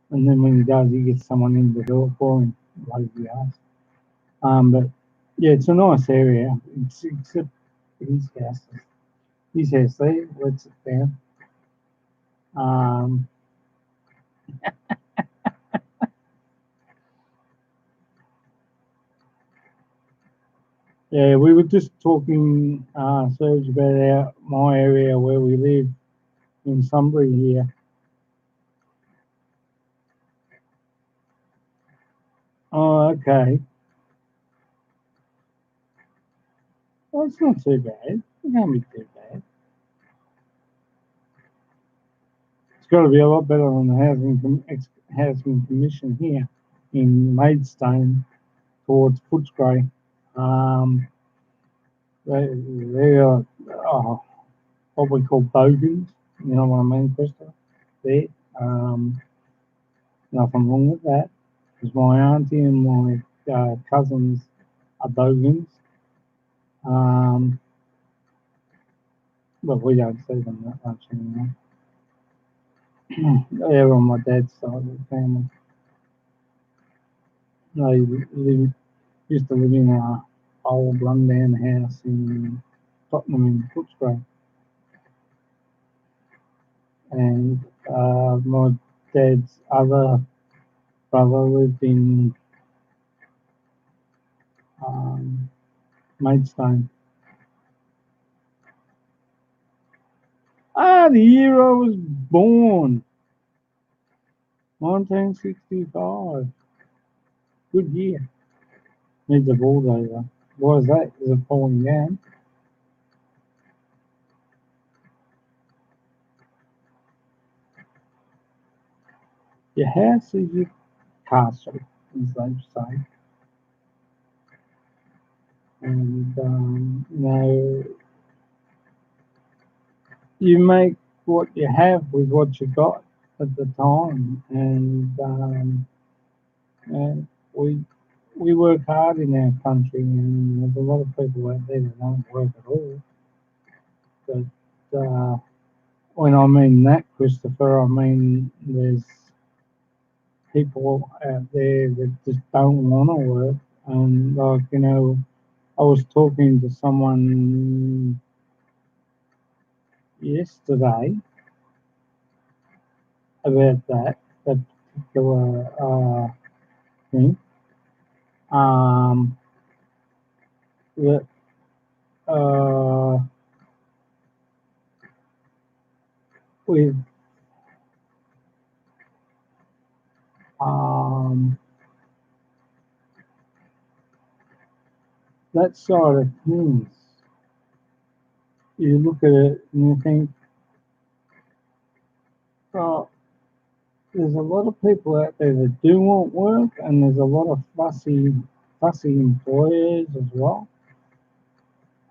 And then when he does, he gets someone in the door for him. Lazy ass. But yeah, it's a nice area. Except his house. His house there lets it down. Um, yeah, we were just talking, Serge, about my area where we live in Sunbury here. Oh, okay. Well, it's not too bad. It can't be too bad. It's got to be a lot better than the housing commission here in Maidstone towards Footscray. Um, they are what we call bogans. You know what I mean, Krista? There. Um, Nothing wrong with that. Because my auntie and my cousins are bogans. Um, but we don't see them that much anymore. They're on my dad's side of the family. They used to live in our old rundown house in Tottenham in Footscray. And my dad's other brother lived in um, Maidstone. The year I was born, 1965. Good year. Needs a bulldozer. What is that? Is it falling down? Your house is your castle, as they say. and you make what you have with what you got at the time, and we work hard in our country, and there's a lot of people out there that don't work at all. But when I mean that, Christopher, I mean there's people out there that just don't want to work, and I was talking to someone yesterday about that particular thing. Um, that uh, with um, that side of things, you look at it and you think, oh, there's a lot of people out there that do want work, and there's a lot of fussy employers as well.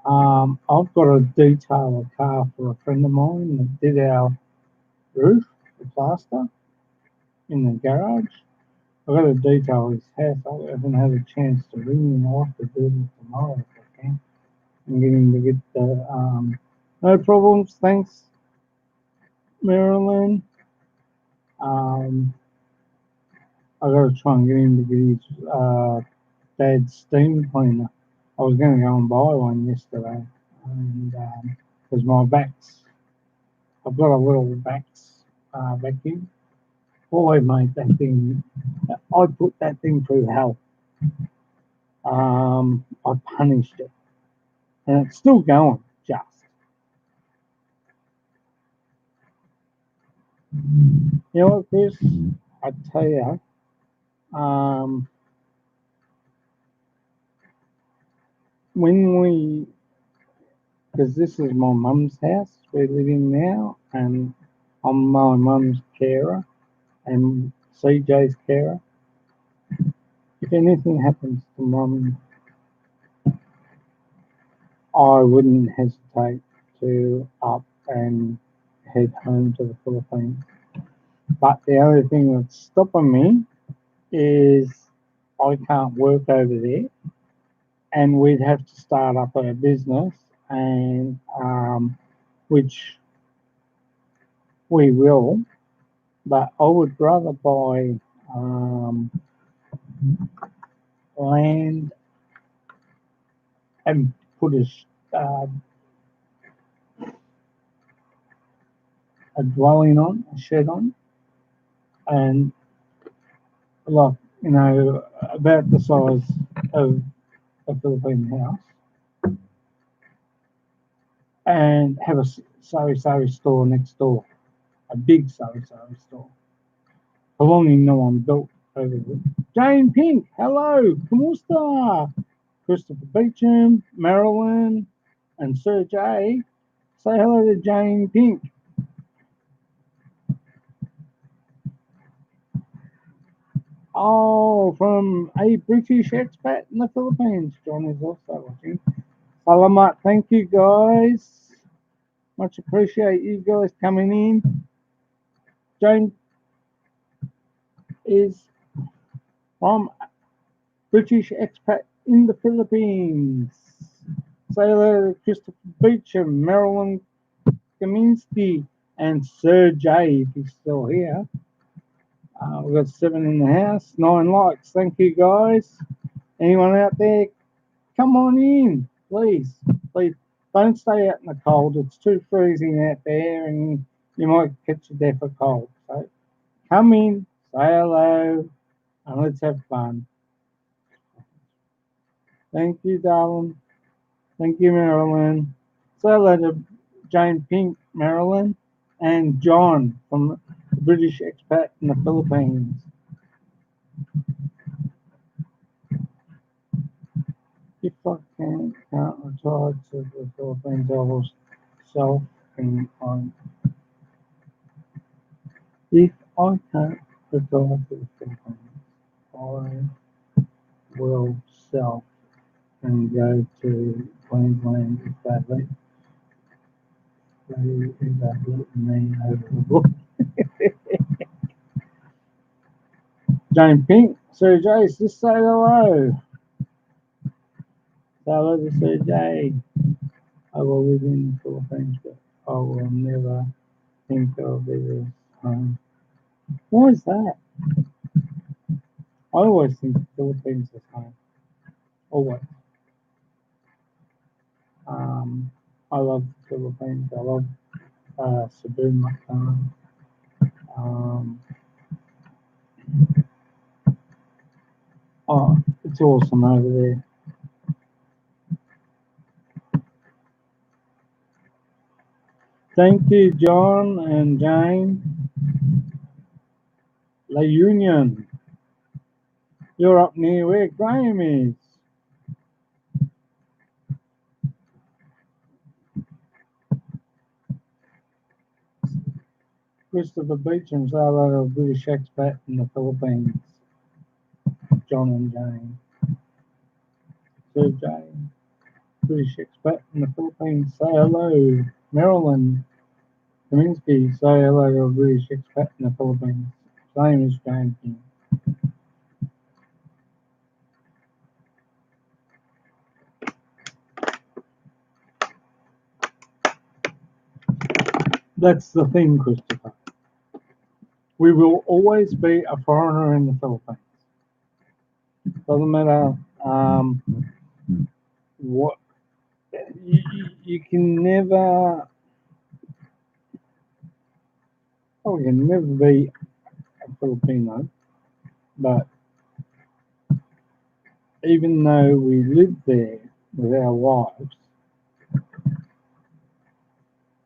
I've got to detail a car for a friend of mine that did our roof, the plaster, in the garage. I've got to detail his house. I haven't had a chance to ring him. I'll have to do it tomorrow if I can. And get him to get the, no problems, thanks, Marilyn. Um, I got to try and get him to get his dad's steam cleaner. I was going to go and buy one yesterday, and because my Vax, I've got a little Vax vacuum. Boy, mate, that thing, I put that thing through hell. I punished it, and it's still going. Just, you know what, Chris? I tell you, when we, because this is my mum's house we're living now, and I'm my mum's carer and CJ's carer. If anything happens to mum, I wouldn't hesitate to up and head home to the Philippines. But the only thing that's stopping me is I can't work over there, and we'd have to start up a business, and which we will. But I would rather buy land and put a dwelling on, a shed on, and like about the size of a Philippine house, and have a sari store next door, a big sari store. Belonging no one built over there. Jane Pink, hello, kumusta? Christopher Beecham, Marilyn, and Sir J. Say hello to Jane Pink. Oh, from a British expat in the Philippines. John is also watching. Salamat, thank you guys. Much appreciate you guys coming in. Jane is from British expat in the Philippines. Say hello to Christopher Beecham, Marilyn Kaminsky, and Sir J if he's still here. We've got 7 in the house, 9 likes. Thank you guys. Anyone out there, come on in, please. Please don't stay out in the cold. It's too freezing out there, and you might catch a death of cold. So come in, say hello, and let's have fun. Thank you, darling. Thank you, Marilyn. Say hello to Jane Pink, Marilyn, and John from the British expat in the Philippines. If I can't retire to the Philippines, I will self and on. If I can't retire to the Philippines, I will self and go to Queensland if they let me over the book. Jane Pink, Sir Jace, just say hello. Say hello to Sir J. I will live in the Philippines, but I will never think of it as home. Why is that? I always think the Philippines is home. Always. Um, I love the Philippines. I love Cebu, Macau. Um, oh, it's awesome over there. Thank you, John and Jane. La Union. You're up near where Graham is. Christopher Beecham, sailor of British expat in the Philippines. John and Jane. Sir Jane, British expat in the Philippines. Say hello. Marilyn Kaminsky, say hello to a British expat in the Philippines. Same as Jane King. That's the thing, Christopher. We will always be a foreigner in the Philippines. Doesn't matter what you can never. Oh, you can never be a Filipino, but even though we live there with our wives,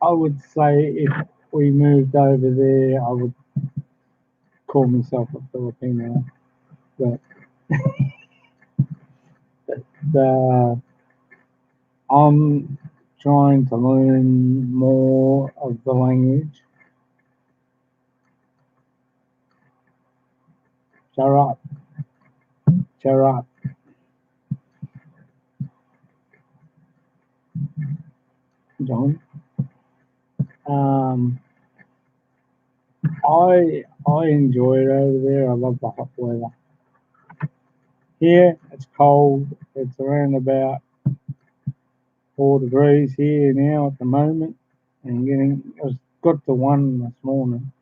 I would say if we moved over there, I would call myself a Filipino. But the I'm trying to learn more of the language. Charap, charap, John. Um, I enjoy it over there. I love the hot weather. Here it's cold. It's around about 4 degrees here now at the moment, and getting it was got to 1 this morning.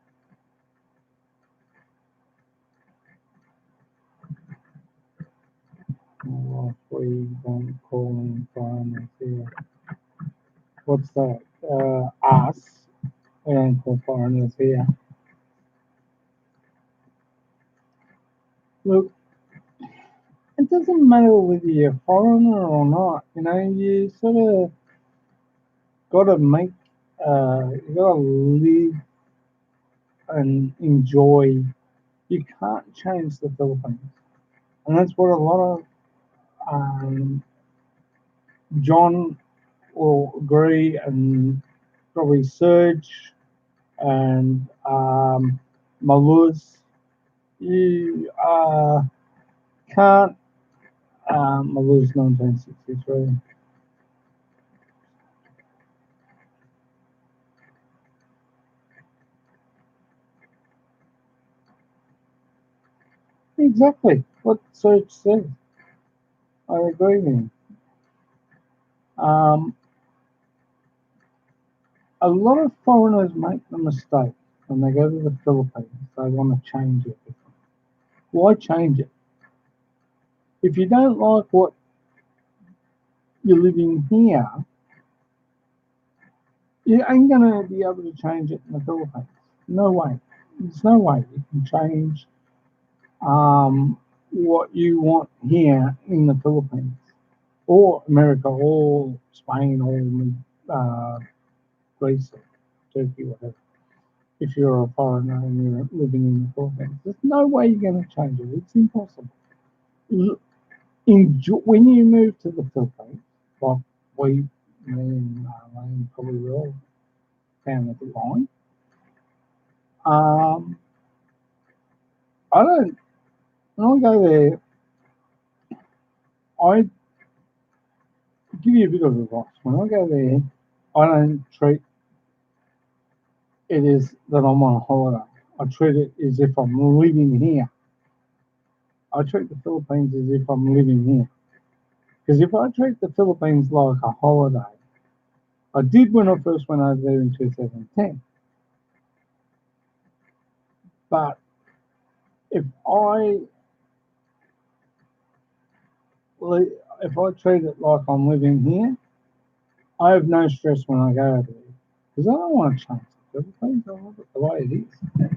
We don't call in foreigners here. What's that? Us. We don't call foreigners here. Look, it doesn't matter whether you're a foreigner or not. You know, you sort of got to make, you got to live and enjoy. You can't change the Philippines, and that's what a lot of John will agree, and probably Serge and Maluz. You can't. Maluz 1963. Exactly what Serge said. I agree with him. Um, a lot of foreigners make the mistake when they go to the Philippines. They want to change it. Why change it? If you don't like what you're living here, you ain't gonna be able to change it in the Philippines. No way. There's no way you can change what you want here in the Philippines or America or Spain or Greece or Turkey, whatever. If you're a foreigner and you're living in the Philippines, there's no way you're going to change it. It's impossible. Enjoy, when you move to the Philippines, like we, me and Lane probably will, found the line. I don't. When I go there, I give you a bit of advice. When I go there, I don't treat it as that I'm on a holiday. I treat it as if I'm living here. I treat the Philippines as if I'm living here. Because if I treat the Philippines like a holiday, I did when I first went over there in 2010. But if I if I treat it like I'm living here, I have no stress when I go over there because I don't want to change the Philippines. I love it the way it is.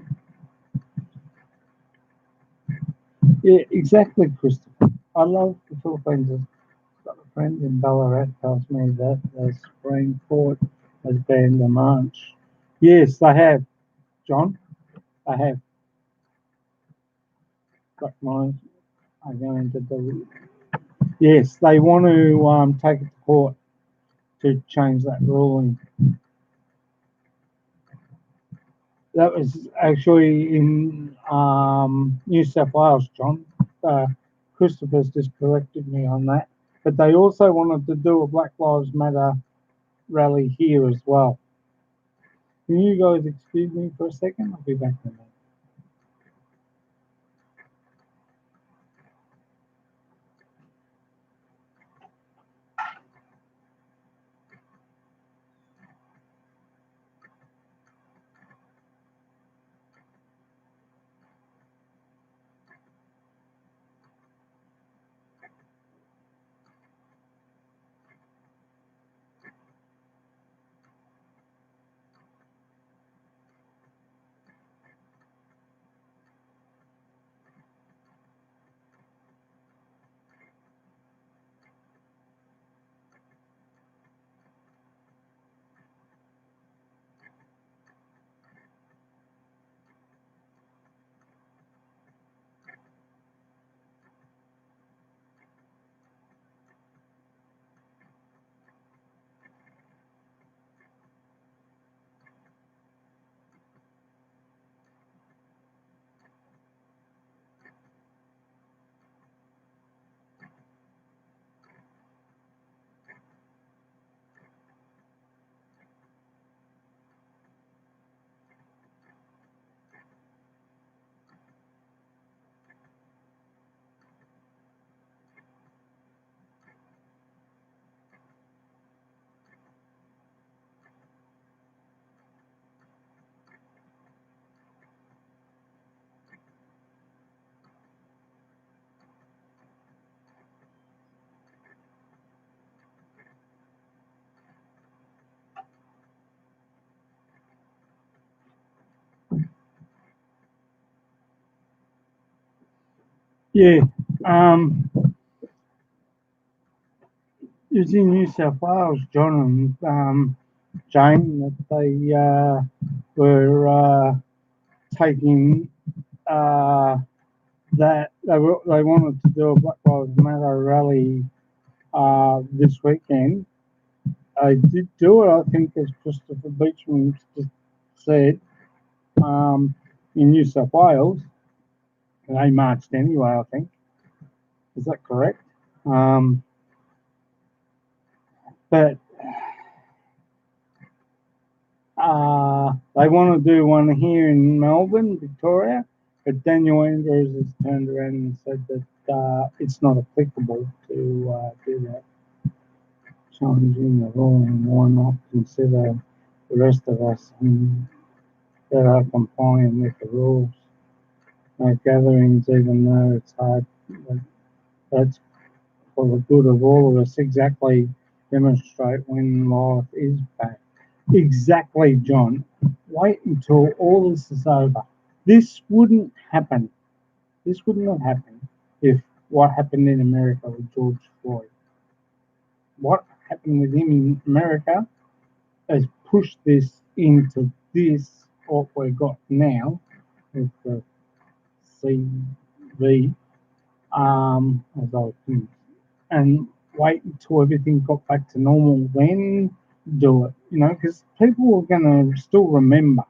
Yeah, exactly, Christopher. I love the Philippines. I've got a friend in Ballarat tells me that the Supreme Court has banned the march. Yes, they have, John. They have got mine. I'm going to do. Yes, they want to take it to court to change that ruling. That was actually in New South Wales, John. Uh, Christopher's just corrected me on that. But they also wanted to do a Black Lives Matter rally here as well. Can you guys excuse me for a second? I'll be back in a minute. Yeah, um, it's in New South Wales, John and Jane, that they were taking that they wanted to do a Black Lives Matter rally this weekend. I did do it, I think, as Christopher Beachman just said, um, in New South Wales. They marched anyway, I think. Is that correct? But they want to do one here in Melbourne, Victoria, but Daniel Andrews has turned around and said that it's not applicable to do that. Challenging the law, and why not consider the rest of us that are complying with the rules? No gatherings, even though it's hard, that's for the good of all of us. Exactly, demonstrate when life is back. Exactly, John. Wait until all this is over. This wouldn't happen. This wouldn't have happened if what happened in America with George Floyd. What happened with him in America has pushed this into this, what we've got now, with the CV, as I think. And wait until everything got back to normal, then do it, because people are going to still remember.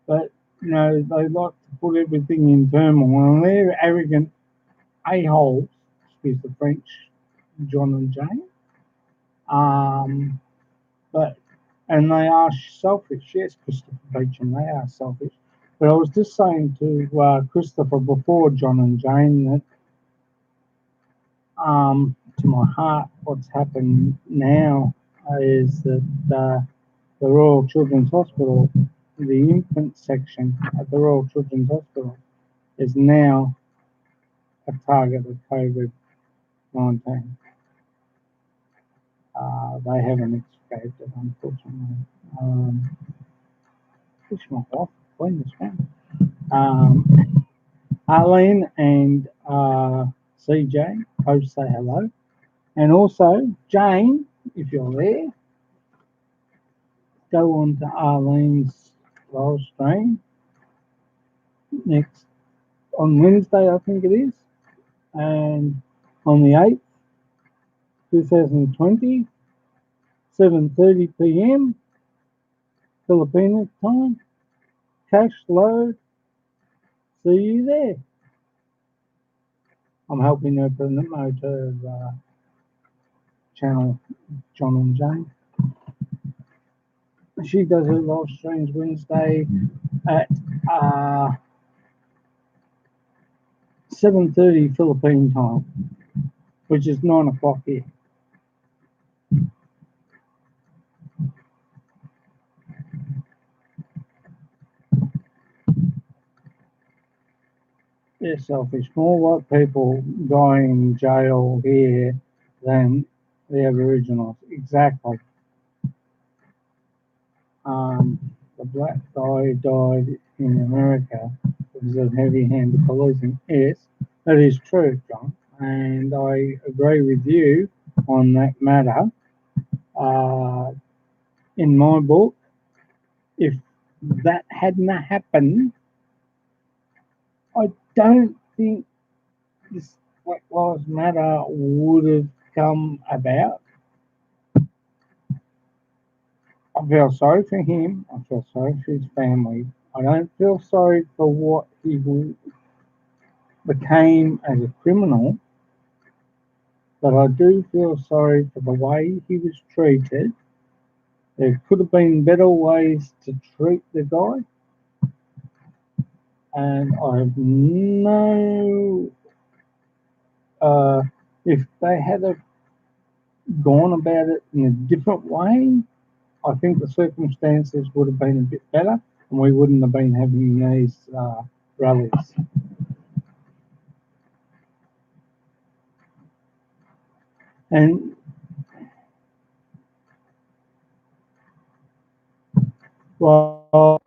But, they like to put everything in turmoil, and they're arrogant a-holes, excuse the French, John and Jane. But and they are selfish. Yes, Christopher Beecham, they are selfish. But I was just saying to Christopher before John and Jane that to my heart, what's happened now is that the Royal Children's Hospital, the infant section at the Royal Children's Hospital, is now a target of COVID-19. They haven't escaped it, unfortunately. Fish my off, clean this one. Arlene and CJ, both say hello. And also, Jane, if you're there, go on to Arlene's live stream next on Wednesday, I think it is, and on the 8th, 2020, 7:30 p.m. Filipino time. Cash load. See you there. I'm helping her promote her channel, John and Jane. She does her live streams Wednesday at 7:30 Philippine time, which is 9 o'clock here. They're selfish. More white people dying in jail here than the Aboriginals. Exactly. The black guy died in America because of heavy-handed policing. Yes, that is true, John, and I agree with you on that matter. In my book, if that hadn't happened, I don't think this Black Lives Matter would have come about. I feel sorry for him. I feel sorry for his family. I don't feel sorry for what he became as a criminal, but I do feel sorry for the way he was treated. There could have been better ways to treat the guy, and I have no. If they had gone about it in a different way, I think the circumstances would have been a bit better, and we wouldn't have been having these rallies. And well,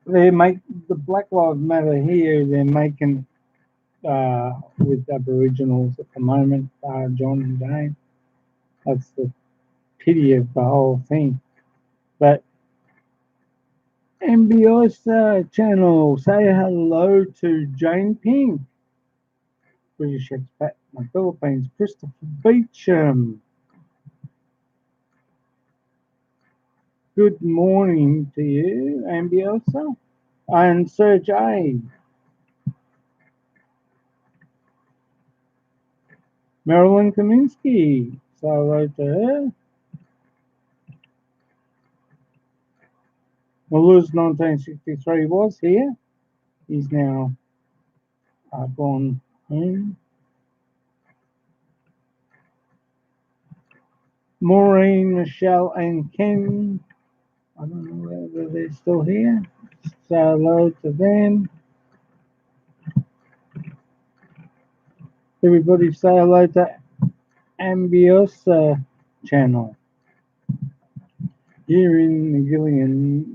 they make the Black Lives Matter here. They're making with Aboriginals at the moment, John and Jane. That's the pity of the whole thing. But Ambiosa channel, say hello to Jane Ping, British expat in the Philippines, Christopher Beecham. Good morning to you, Ambiosa, and Sir J. Marilyn Kaminsky, say hello to her. Maluz 1963 was here. He's now gone home. Maureen, Michelle, and Ken. I don't know whether they're still here. Say hello to them. Everybody say hello to Ambiosa channel. Here in the Gillian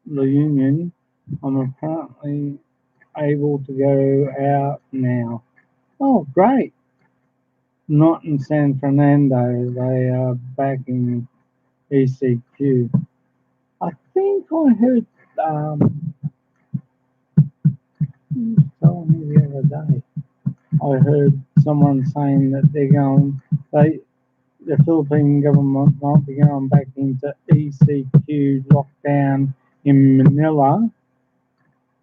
reunion, I'm apparently able to go out now. Oh, great. Not in San Fernando. They are back in ECQ. I think I heard who was telling me the other day. I heard someone saying that the Philippine government might be going back into ECQ lockdown in Manila,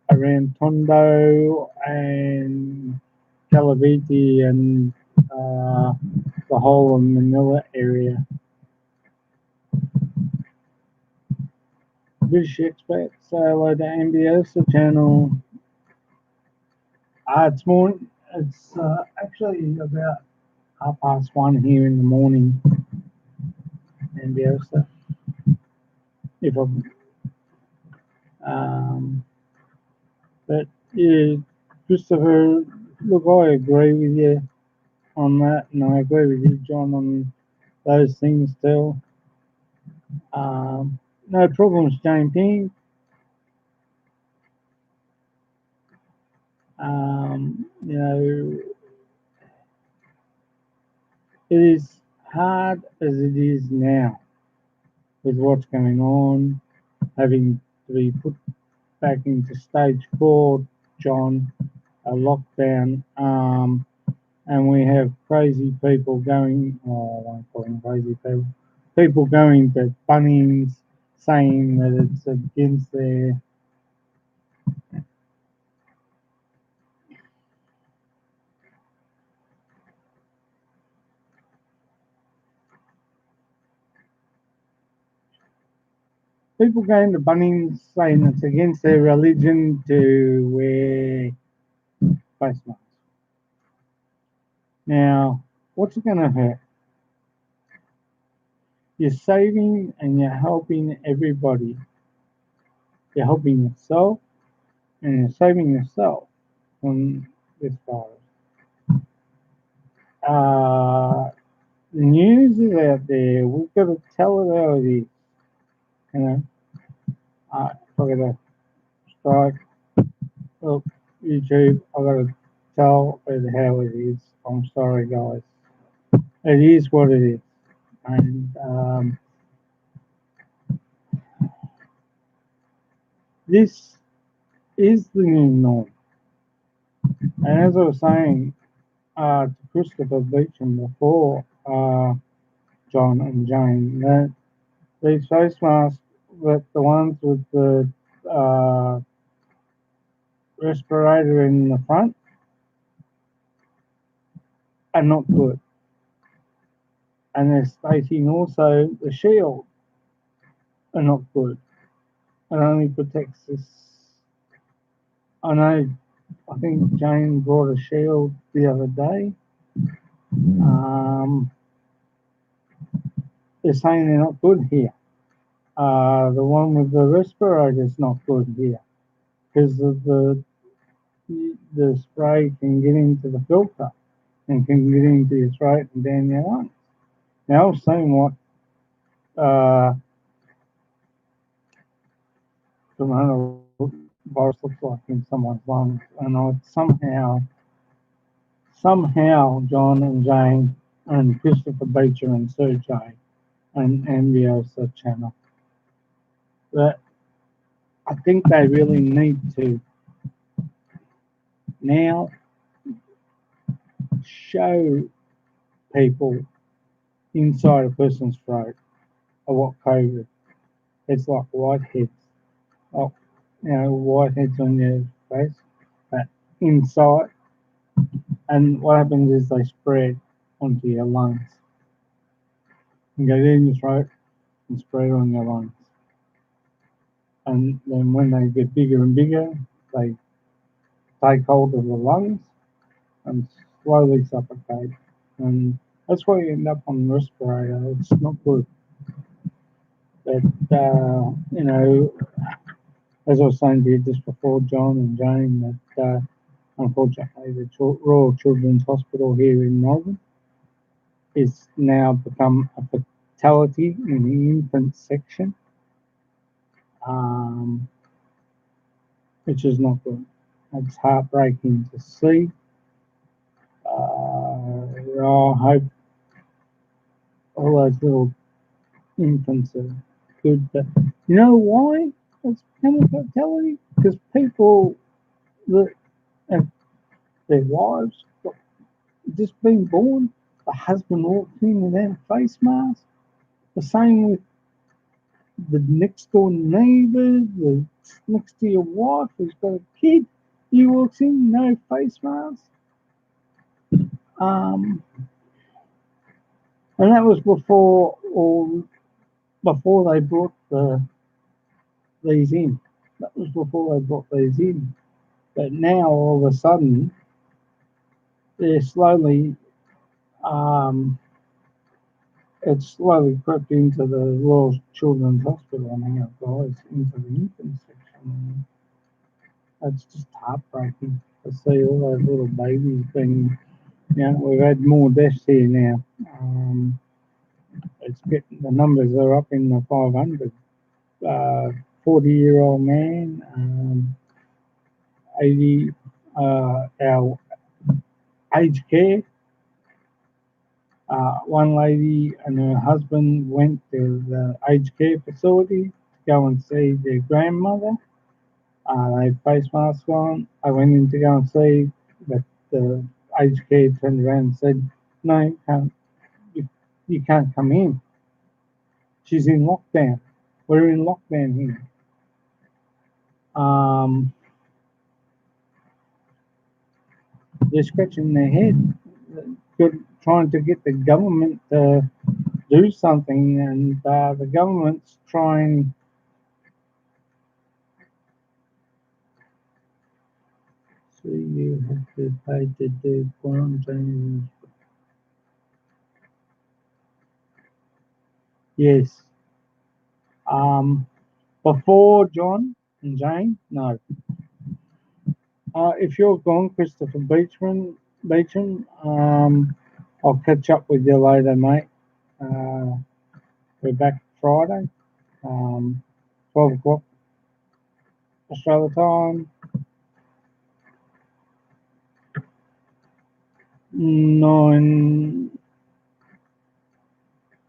around Tondo and Cavite and the whole of Manila area. British expat, say hello to MBS channel. It's morning. It's actually about 1:30 here in the morning, MBS. If I'm, um, but yeah, Christopher, look, I agree with you on that, and I agree with you, John, on those things too. No problems, Jane Ping. You know, it is hard as it is now with what's going on, having to be put back into stage 4, John, a lockdown, and we have crazy people going, oh, I won't call them crazy people going to Bunnings saying that it's against their, people going to Bunnings saying it's against their religion to wear face masks. Now, what's it going to hurt? You're saving and you're helping everybody. You're helping yourself and you're saving yourself from this virus. The news is out there. We've got to tell it how it is. You know, if I got to strike, look, YouTube, I got to tell it how it is. I'm sorry, guys. It is what it is. And this is the new norm. And as I was saying to Christopher Beecham before, John and Jane, that these face masks, that the ones with the respirator in the front, are not good. And they're stating also the shield are not good. It only protects this. I know, I think Jane brought a shield the other day. They're saying they're not good here. The one with the respirator is not good here because of the spray can get into the filter and can get into your throat and down your lungs. Now I've seen what coronavirus looks like in someone's lungs, and I somehow John and Jane and Christopher Beecher and Sergey and MBO's channel that I think they really need to now show people inside a person's throat of what COVID. It's like whiteheads. Oh, whiteheads on your face, but inside. And what happens is they spread onto your lungs and go down your throat and spread on your lungs. And then when they get bigger and bigger, they take hold of the lungs and slowly suffocate. And that's why you end up on respirator. It's not good. But, as I was saying to you just before, John and Jane, that unfortunately the Royal Children's Hospital here in Melbourne is now become a fatality in the infant section, which is not good. It's heartbreaking to see. I hope all those little infants are good, but you know why it's become a fatality? Because people that have their wives just been born, the husband walked in without a face mask. The same with the next door neighbour, the next to your wife who's got a kid. He walks in, no face mask. And that was before they brought the these in. That was before they brought these in. But now all of a sudden, they're slowly, um, it's slowly crept into the Royal Children's Hospital now, guys, into the infant section. That's just heartbreaking to see all those little babies being, we've had more deaths here now. It's getting, the numbers are up in the 500. 40-year-old man, 80, our aged care. One lady and her husband went to the aged care facility to go and see their grandmother. They had face masks on. I went in to go and see, but the aged care turned around and said, "No, you can't come in. She's in lockdown. We're in lockdown here." They're scratching their head, trying to get the government to do something, and the government's trying. So you have to pay to do quarantine. Yes. Before John and Jane, no. If you're gone, Christopher Beecham, I'll catch up with you later, mate. We're back Friday, 12 o'clock Australia time, 9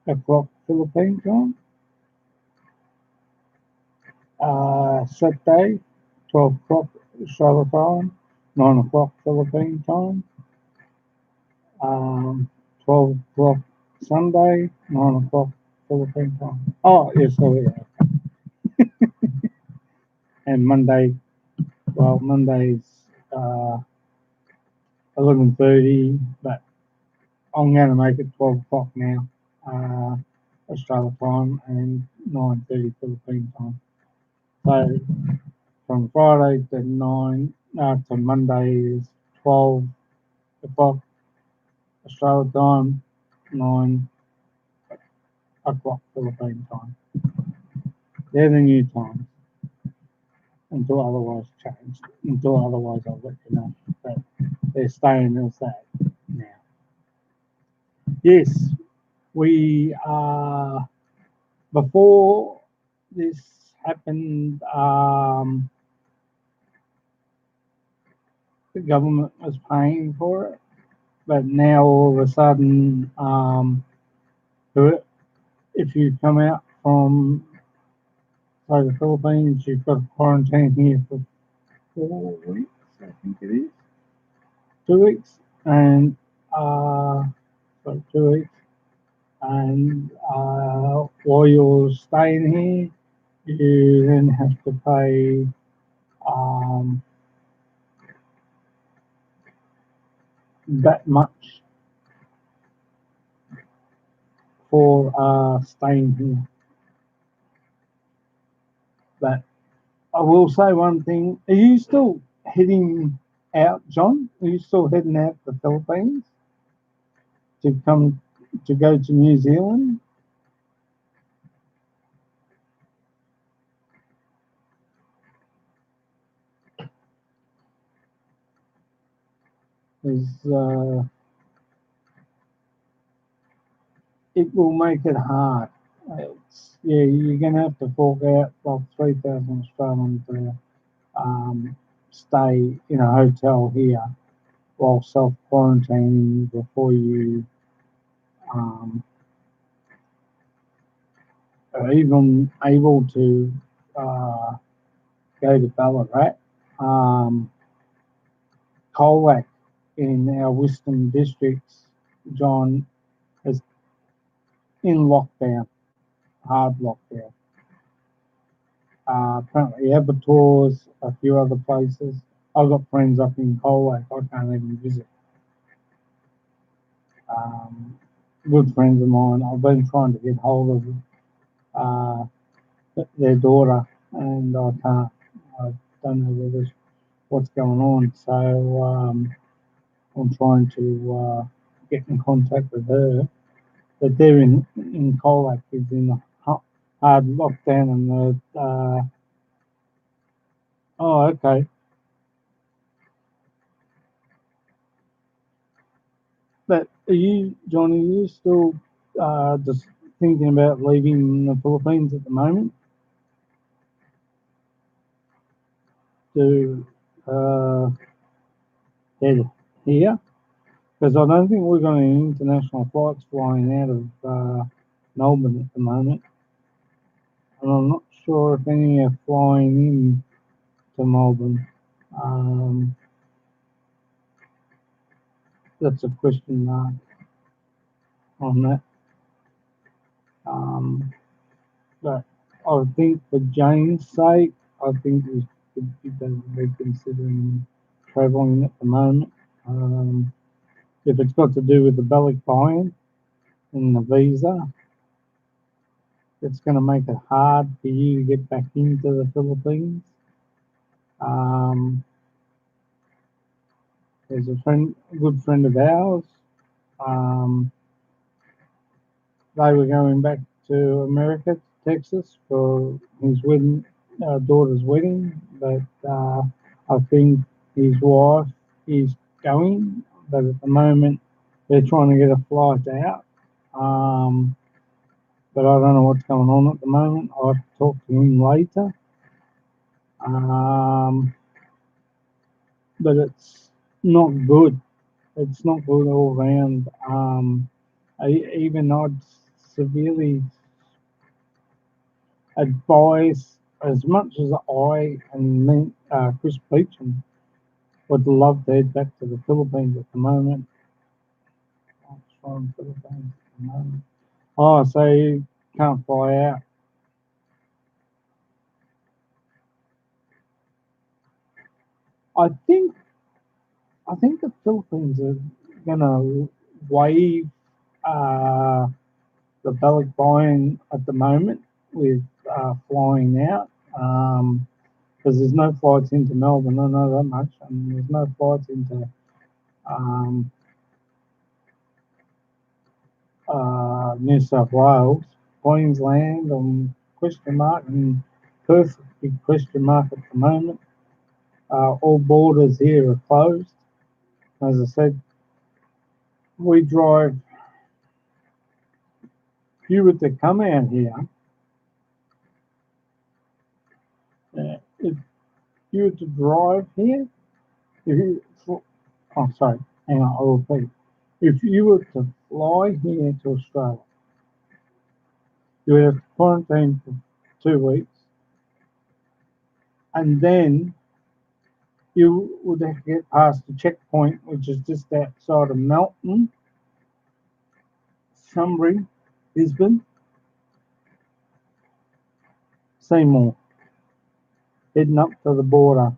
o'clock Philippine time. Saturday, 12 o'clock Australia time, 9 o'clock Philippine time. 12 o'clock Sunday, 9 o'clock Philippine time. Oh, yes, sorry. And Monday, well, Monday's 11:30, but I'm going to make it 12 o'clock now, Australia time, and 9:30 Philippine time. So from Friday to to Monday is 12 o'clock Australia time, 9 o'clock Philippine time. They're the new times. Until otherwise changed. Until otherwise, I'll let you know. But they're staying as that now. Yes, we before this happened, the government was paying for it, but now all of a sudden, if you come out from say the Philippines, you've got to quarantine here for 4 weeks, I think it is, 2 weeks, and so 2 weeks, and while you're staying here, you then have to pay that much for staying here. But I will say one thing: are you still heading out, John? Are you still heading out to the Philippines to come to go to New Zealand? Is it will make it hard. Yeah, you're going to have to fork out like 3,000 Australian to stay in a hotel here while self quarantining before you are even able to go to Ballarat. Colac in our Western districts, John, is in lockdown, hard lockdown. Apparently, Abattoirs, a few other places. I've got friends up in Colac. I can't even visit. Good friends of mine. I've been trying to get hold of their daughter and I can't. I don't know what's going on. So I'm trying to get in contact with her. But they're in Colac is in a hard lockdown, and oh, okay. But are you, Johnny? Are you still just thinking about leaving the Philippines at the moment to head here? Because I don't think we've got any international flights flying out of Melbourne at the moment, and I'm not sure if any are flying in to Melbourne. Um, that's a question mark on that. Um, but I think for Jane's sake, I think we should be reconsidering travelling at the moment. If it's got to do with the Bellic buy-in and the visa, it's going to make it hard for you to get back into the Philippines. Um, there's a good friend of ours. Um, they were going back to America, Texas, for his wedding, daughter's wedding, but I think his wife is going, but at the moment they're trying to get a flight out. But I don't know what's going on at the moment. I'll have to talk to him later. Um, but it's not good. It's not good all around. Even I'd severely advise, as much as I and me, Chris Beecham would love to head back to the Philippines at the moment. Philippines at the moment. Oh, so you can't fly out. I think I think the Philippines are gonna waive uh, the Bellic buy-in at the moment with flying out because there's no flights into Melbourne. I know that much, and there's no flights into um, New South Wales, Queensland, question mark, and Perth big question mark at the moment. All borders here are closed. As I said, we drive. If you were to come out here, if you were to drive here, if you, oh sorry, hang on, I'll repeat. If you were to fly here to Australia, you would have to quarantine for 2 weeks, and then you would have to get past the checkpoint, which is just outside of Melton, Sunbury, Brisbane, Seymour, heading up to the border.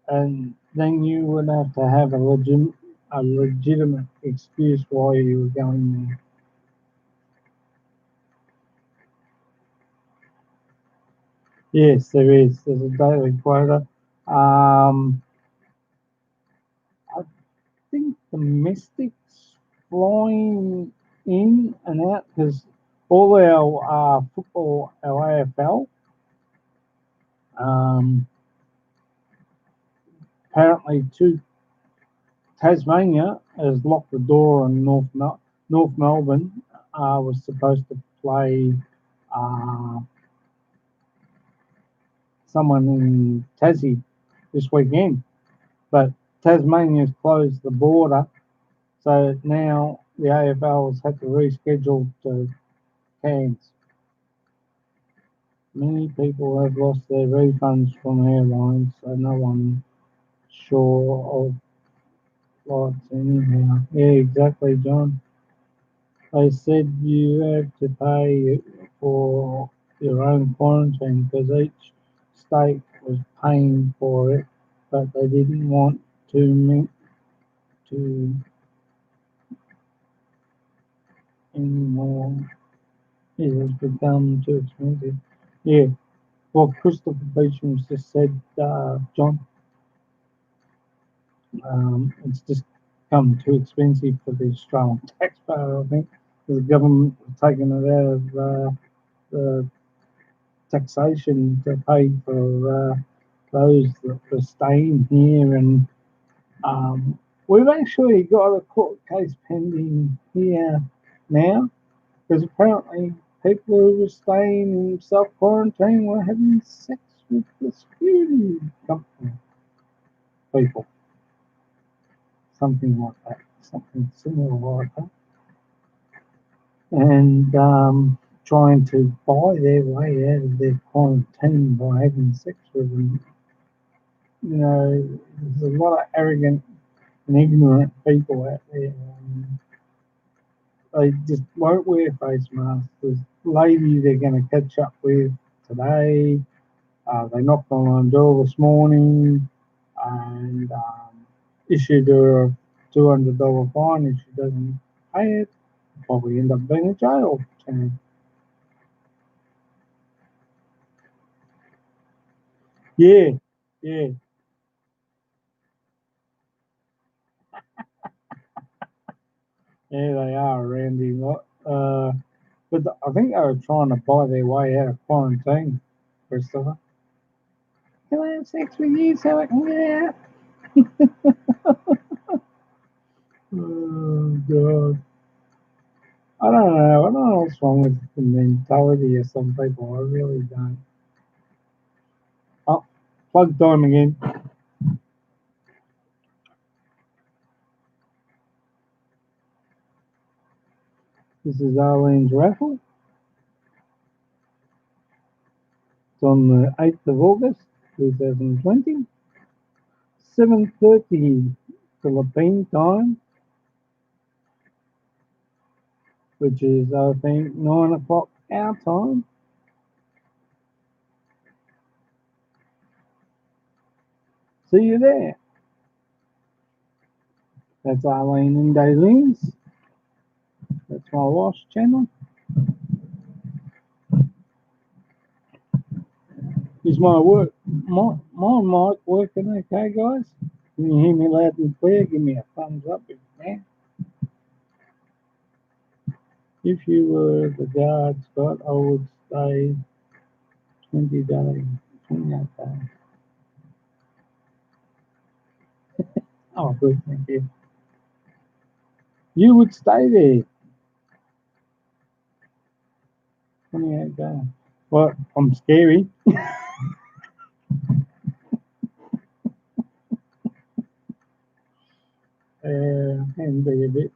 And then you would have to have a legitimate excuse why you were going there. Yes, there is. There's a daily quota. Um, I think domestics flying in and out because all our football, our AFL, apparently Tasmania has locked the door on North Melbourne. Was supposed to play uh, someone in Tassie this weekend, but Tasmania's closed the border, so now the AFL's had to reschedule to Cairns. Many people have lost their refunds from airlines, so no one's sure of flights anyhow. Yeah, exactly, John. They said you have to pay for your own quarantine because each state was paying for it, but they didn't want to anymore. It has become too expensive. Yeah, well, Christopher Beecham's just said, John, it's just become too expensive for the Australian taxpayer, I think. The government has taken it out of the taxation to pay for those that are staying here. And we've actually got a court case pending here now because apparently people who were staying in self quarantine were having sex with the security company people, something like that, something similar like that, and trying to buy their way out of their quarantine by having sex with them. You know, there's a lot of arrogant and ignorant people out there. They just won't wear face masks. There's a lady they're going to catch up with today. They knocked on our door this morning and issued her a $200 fine if she doesn't pay it. Probably end up being a jail term. Yeah, yeah, yeah, they are around here a lot. But I think they were trying to buy their way out of quarantine, Christopher. Can I have sex with you so I can get out? Oh, God. I don't know. I don't know what's wrong with the mentality of some people. I really don't. Oh, plug time again. This is Arlene's raffle. It's on the 8th of August, 2020, 7:30 Philippine time, which is, I think, 9 o'clock our time. See you there. That's Arlene and Daylene's. That's my wife's channel. Is my mic working okay, guys? Can you hear me loud and clear? Give me a thumbs up if you can. If you were the guard, Scott, I would stay 20 days, 28 days. Oh, good, thank you. You would stay there 28 days. Well, I'm scary. Can be a bit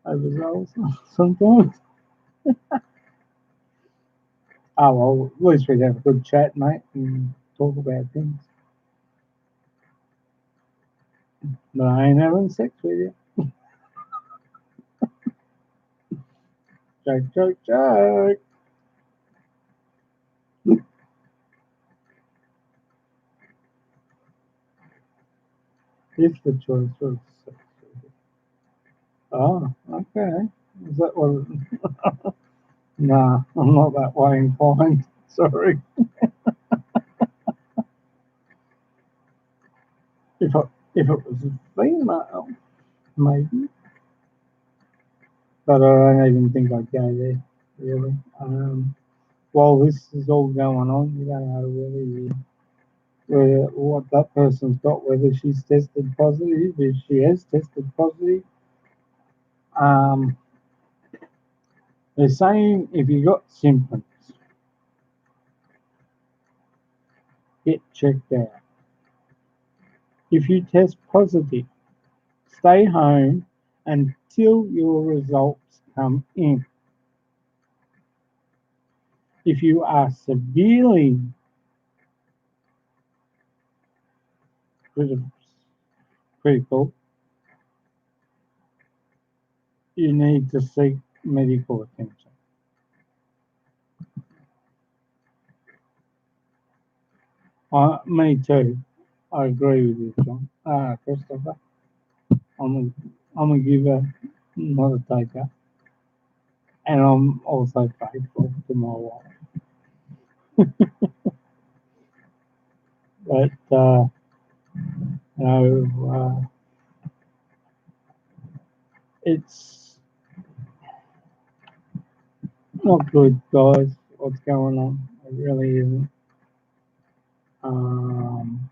overzealous sometimes. Oh, well, at least we'd have a good chat, mate, and talk about things. But I ain't having sex with you. Joke, joke, joke. If the choice was sex with you. Oh, okay. Is that what? Nah, I'm not that way inclined. Sorry. If it was a female, maybe. But I don't even think I'd go there, really. While this is all going on, you don't know whether what that person's got, whether she's tested positive, if she has tested positive. Um, they're saying if you got symptoms, get checked out. If you test positive, stay home until your results come in. If you are severely critical, you need to seek medical attention. Me too. I agree with you, John. Christopher, I'm a giver, not a taker. and I'm also faithful to my wife. But it's not good, guys. What's going on? It really isn't. Um,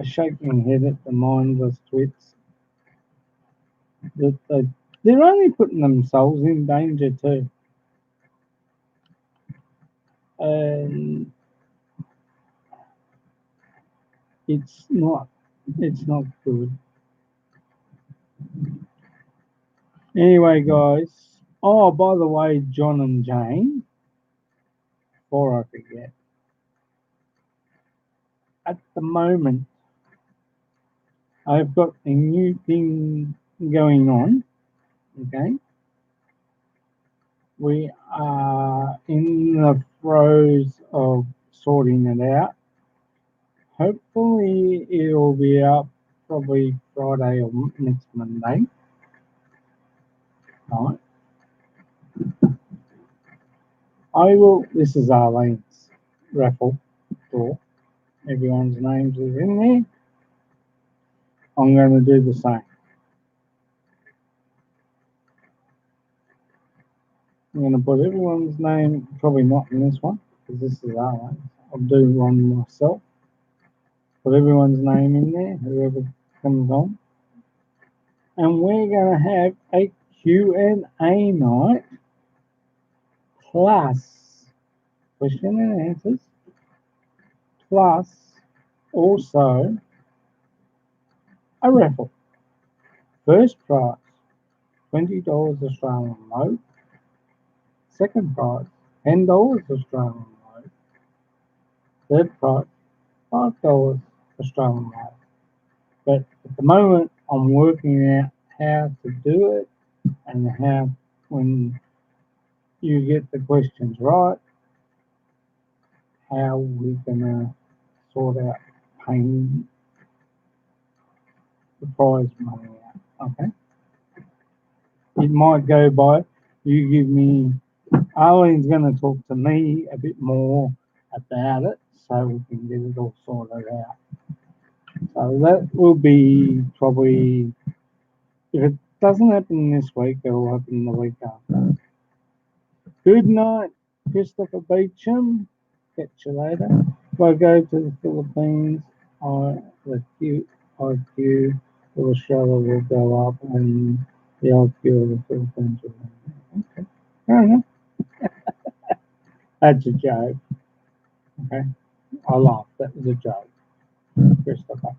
I shake my head at the mindless twits that they're only putting themselves in danger too. And it's not it's not good. Anyway, guys. Oh, by the way, John and Jane, before I forget, at the moment I've got a new thing going on. Okay, we are in the throes of sorting it out. Hopefully, it'll be up probably Friday or next Monday. Right. I will. This is Arlene's raffle draw. Everyone's names is in there. I'm going to do the same. I'm going to put everyone's name, probably not in this one, because this is Arlene's. I'll do one myself. Put everyone's name in there, whoever comes on. And we're going to have a Q&A night plus question and answers, plus also a raffle. First prize, $20 Australian load. Second prize, $10 Australian load. Third prize, $5 Australian load. But at the moment, I'm working out how to do it and how, when you get the questions right, how we're going to sort out paying the prize money out. Okay? It might go by, you give me, Arlene's going to talk to me a bit more about it so we can get it all sorted out. So that will be probably, if it doesn't happen this week, it will happen the week after. Good night, Christopher Beecham. Catch you later. If I go to the Philippines, the IQ of Australia will go up and the IQ of the Philippines will go down. Okay. Fair enough. That's a joke. Okay. I laughed. That was a joke, Christopher.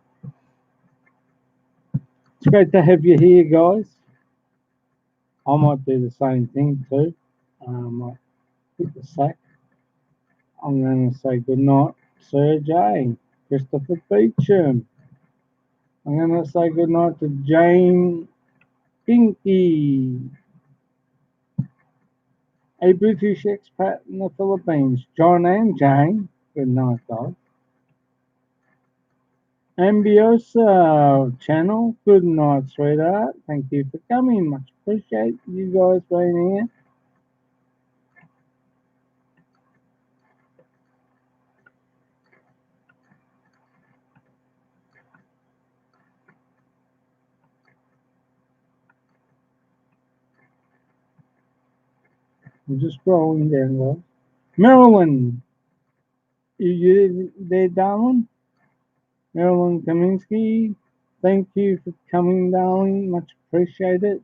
It's great to have you here, guys. I might do the same thing too. I might hit the sack. I'm going to say good night, Sir J. Christopher Beecham. I'm going to say good night to Jane Pinky, a British expat in the Philippines. John and Jane, good night, guys. Ambiosa channel, good night, sweetheart. Thank you for coming. Much appreciate you guys being here. I'm just scrolling down, guys. Marilyn, you there, darling? Marilyn Kaminsky, thank you for coming, darling. Much appreciated.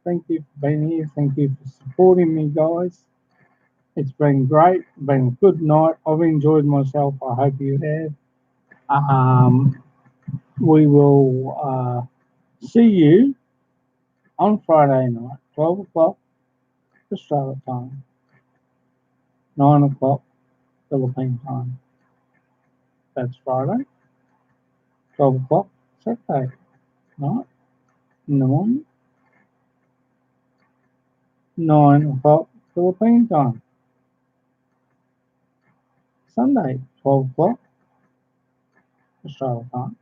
Thank you for being here. Thank you for supporting me, guys. It's been great. Been a good night. I've enjoyed myself. I hope you have. We will see you on Friday night, 12 o'clock Australia time, 9 o'clock Philippine time. That's Friday, 12 o'clock Saturday night in the morning, 9 o'clock Philippine time. Sunday, 12 o'clock Australia time,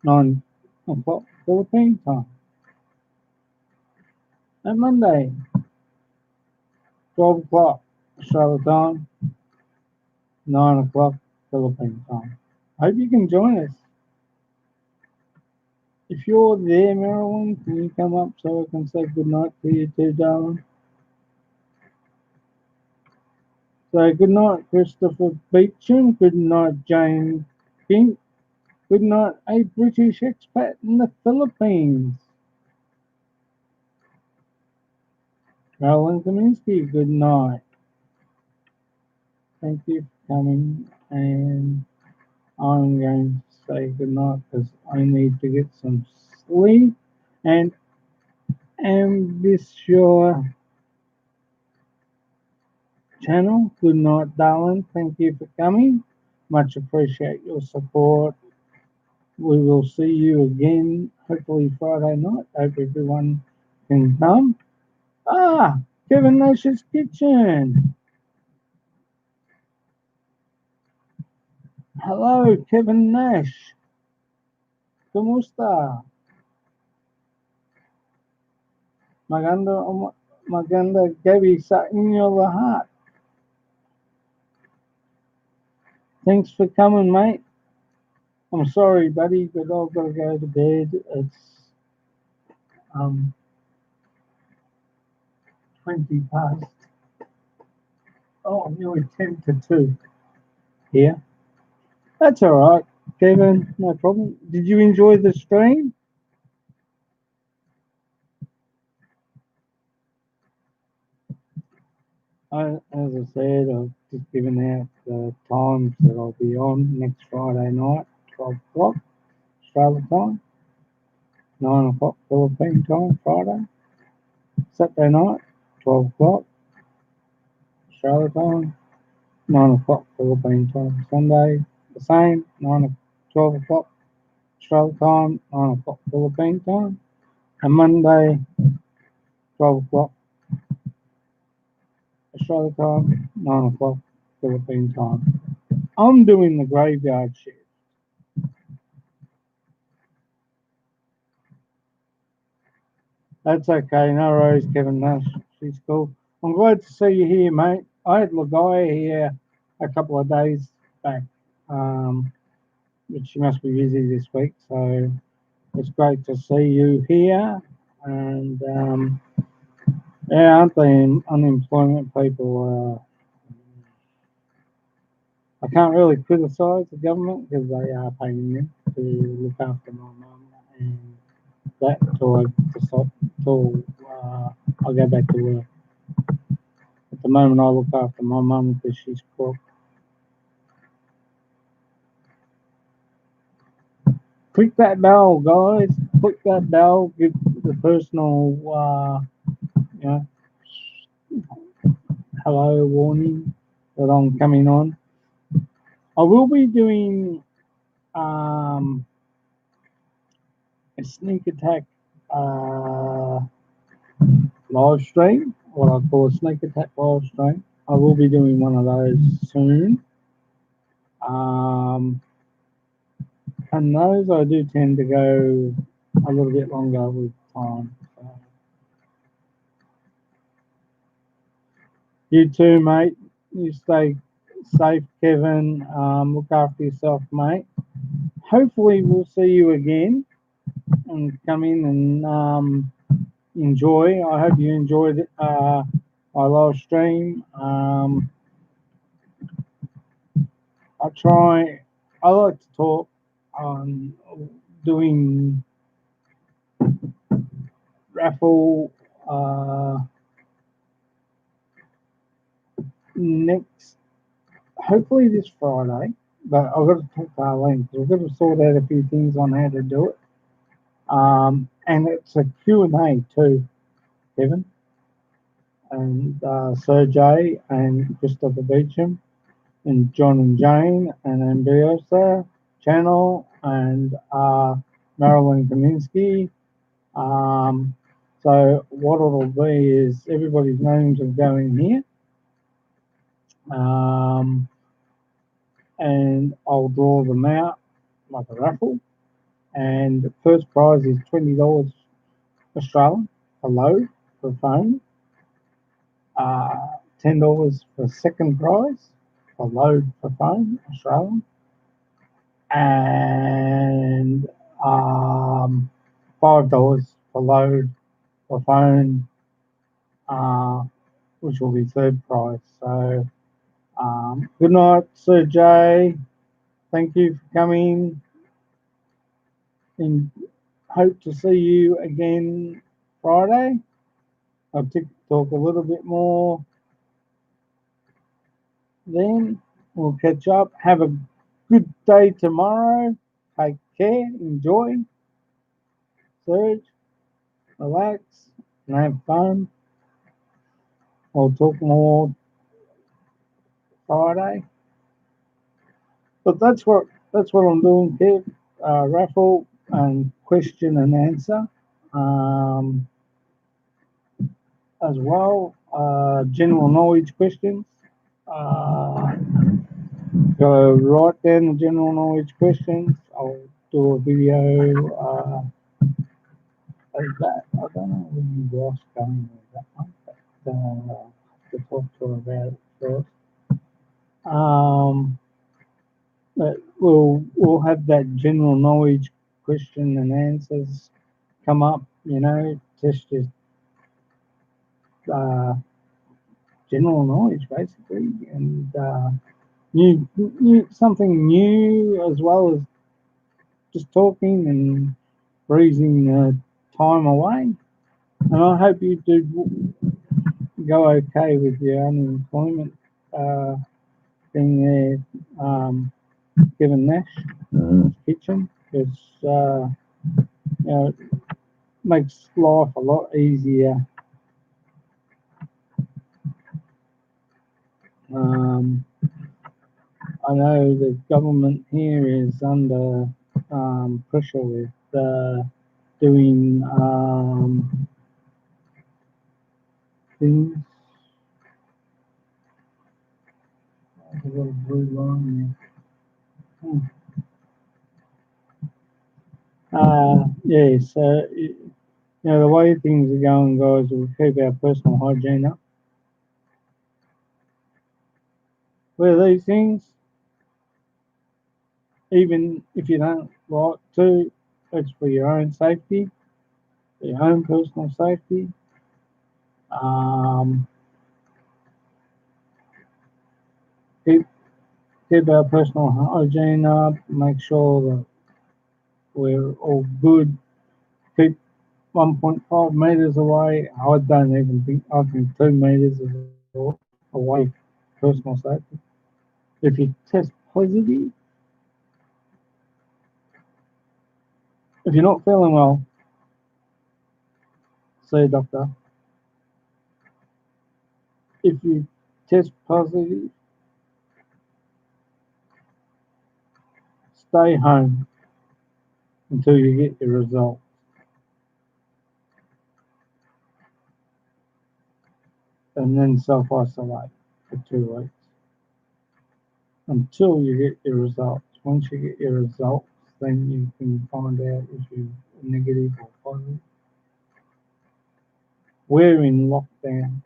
9 o'clock Philippine time. And Monday, 12 o'clock Australia time, 9 o'clock Philippine time. Hope you can join us. If you're there, Marilyn, can you come up so I can say good night to you too, darling? So good night, Christopher Beecham. Good night, Jane Pink. Good night, a British expat in the Philippines. Marilyn Kaminsky, good night. Thank you for coming, and I'm going to say good night because I need to get some sleep. And Ambitious Channel, good night, darling. Thank you for coming. Much appreciate your support. We will see you again, hopefully Friday night. Hope everyone can come. Ah, Kevin Nash's Kitchen. Hello, Kevin Nash. Kumusta? Maganda, maganda gabie sa inyo lahat. Thanks for coming, mate. I'm sorry, buddy, but I've got to go to bed. It's 20 past. Oh, nearly 10 to 2 here. That's all right, Kevin. No problem. Did you enjoy the stream? As I said, I've just given out the times that I'll be on next Friday night, 12 o'clock Australia time, 9 o'clock Philippine time, Friday. Saturday night, 12 o'clock Australia time, 9 o'clock Philippine time. Sunday, the same, 12 o'clock Australia time, 9 o'clock Philippine time. And Monday, 12 o'clock Australia time, 9 o'clock Philippine time. I'm doing the graveyard shift. That's okay, no worries, Kevin Nash. She's cool. I'm glad to see you here, mate. I had Lagaya here a couple of days back, but she must be busy this week, so it's great to see you here. And yeah, aren't the unemployment people? I can't really criticise the government because they are paying me to look after my mum and that till I go back to work. At the moment, I look after my mum because she's poor. Click that bell, guys. Click that bell. Give the personal, you know, hello warning that I'm coming on. I will be doing a sneak attack live stream, what I call a sneak attack live stream. I will be doing one of those soon. And those I do tend to go a little bit longer with time. So. You too, mate. You stay safe, Kevin. Look after yourself, mate. Hopefully, we'll see you again and come in and enjoy. I hope you enjoyed my live stream. I like to talk on doing raffle next, hopefully this Friday. But I've got to talk to Arlene because I've got to sort out a few things on how to do it. And it's a Q&A too, Kevin, and Sergey and Christopher Beecham and John and Jane and Ambiosa Channel and Marilyn Kaminsky. So what it'll be is everybody's names will go in here. And I'll draw them out like a raffle. And the first prize is $20 Australian, a load. for phone, $10 for second prize for load for phone, Australian, and $5 for load for phone, uh, which will be third prize. So, good night, Sir Jay. Thank you for coming, and hope to see you again Friday. I'll talk a little bit more then. We'll catch up. Have a good day tomorrow. Take care. Enjoy. Surge. Relax. And have fun. I'll talk more Friday. But that's what I'm doing, Kev. Raffle and question and answer. As well. General knowledge questions. Uh, Go write down the general knowledge questions. I'll do a video of that. I don't know where you was going with that one, but to talk to her about it first. But we'll have that general knowledge question and answers come up. Test your uh, general knowledge basically, and new something new as well as just talking and breezing time away. And I hope you do go okay with your unemployment thing there, Kevin Nash kitchen, because it makes life a lot easier. I know the government here is under pressure with doing things. There's a little blue line there. Yeah, so the way things are going, guys, we'll keep our personal hygiene up. With these things, even if you don't like to, it's for your own safety, for your own personal safety. Keep our personal hygiene up, make sure that we're all good. Keep 1.5 meters away. I don't even think, I think 2 meters is away, personal safety. If you test positive, if you're not feeling well, see a doctor. If you test positive, stay home until you get your result. And then self-isolate for 2 weeks until you get your results. Once you get your results, then you can find out if you're negative or positive. We're in lockdown,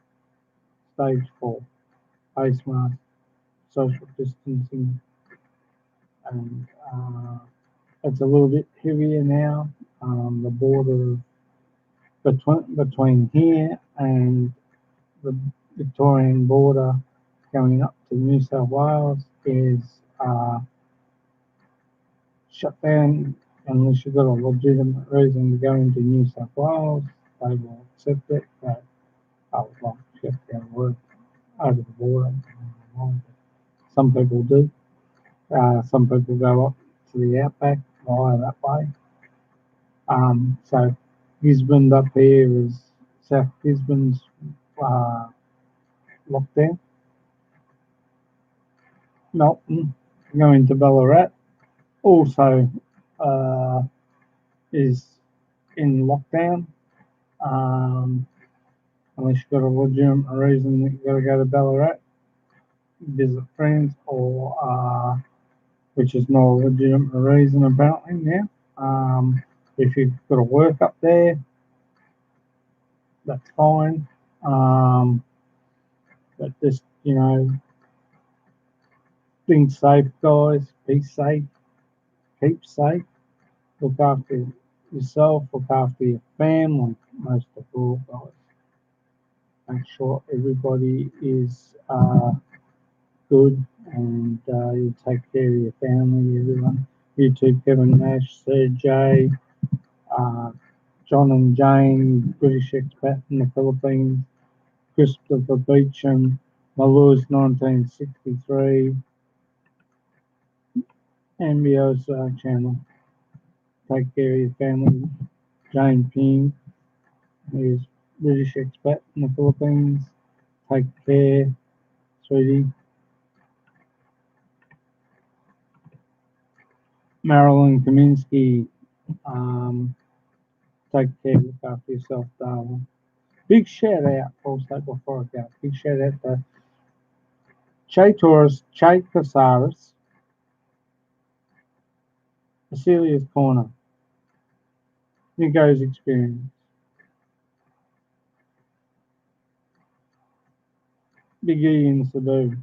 stage 4, face mask, social distancing, and it's a little bit heavier now. The border between here and the Victorian border going up to New South Wales is shut down unless you've got a legitimate reason to go into New South Wales. They will accept it, but I would like to shift their work over the border. Some people do. Some people go up to the outback via that way. So Gisborne up here is South Gisborne's lockdown. Melton, going to Ballarat, also is in lockdown. Unless you've got a legitimate reason that you've got to go to Ballarat, visit friends, or which is not a legitimate reason apparently now. If you've got to work up there, That's fine. Um, but just, being safe, guys. Be safe. Keep safe. Look after yourself. Look after your family. Most of all, guys. Make sure everybody is good, and you take care of your family, everyone. You too, Kevin Nash, Sir Jay, uh, John and Jane, British expat in the Philippines, Christopher Beecham, Maluz 1963, Ambiosa channel. Take care of your family. Jane Ping, who's British expat in the Philippines. Take care, sweetie. Marilyn Kaminsky, um, take care, look after yourself, darling. Big shout out also before I go. Big shout out to Che Torres, Che Casares, Cecilia's Corner, Nico's Experience, Big E in Cebu.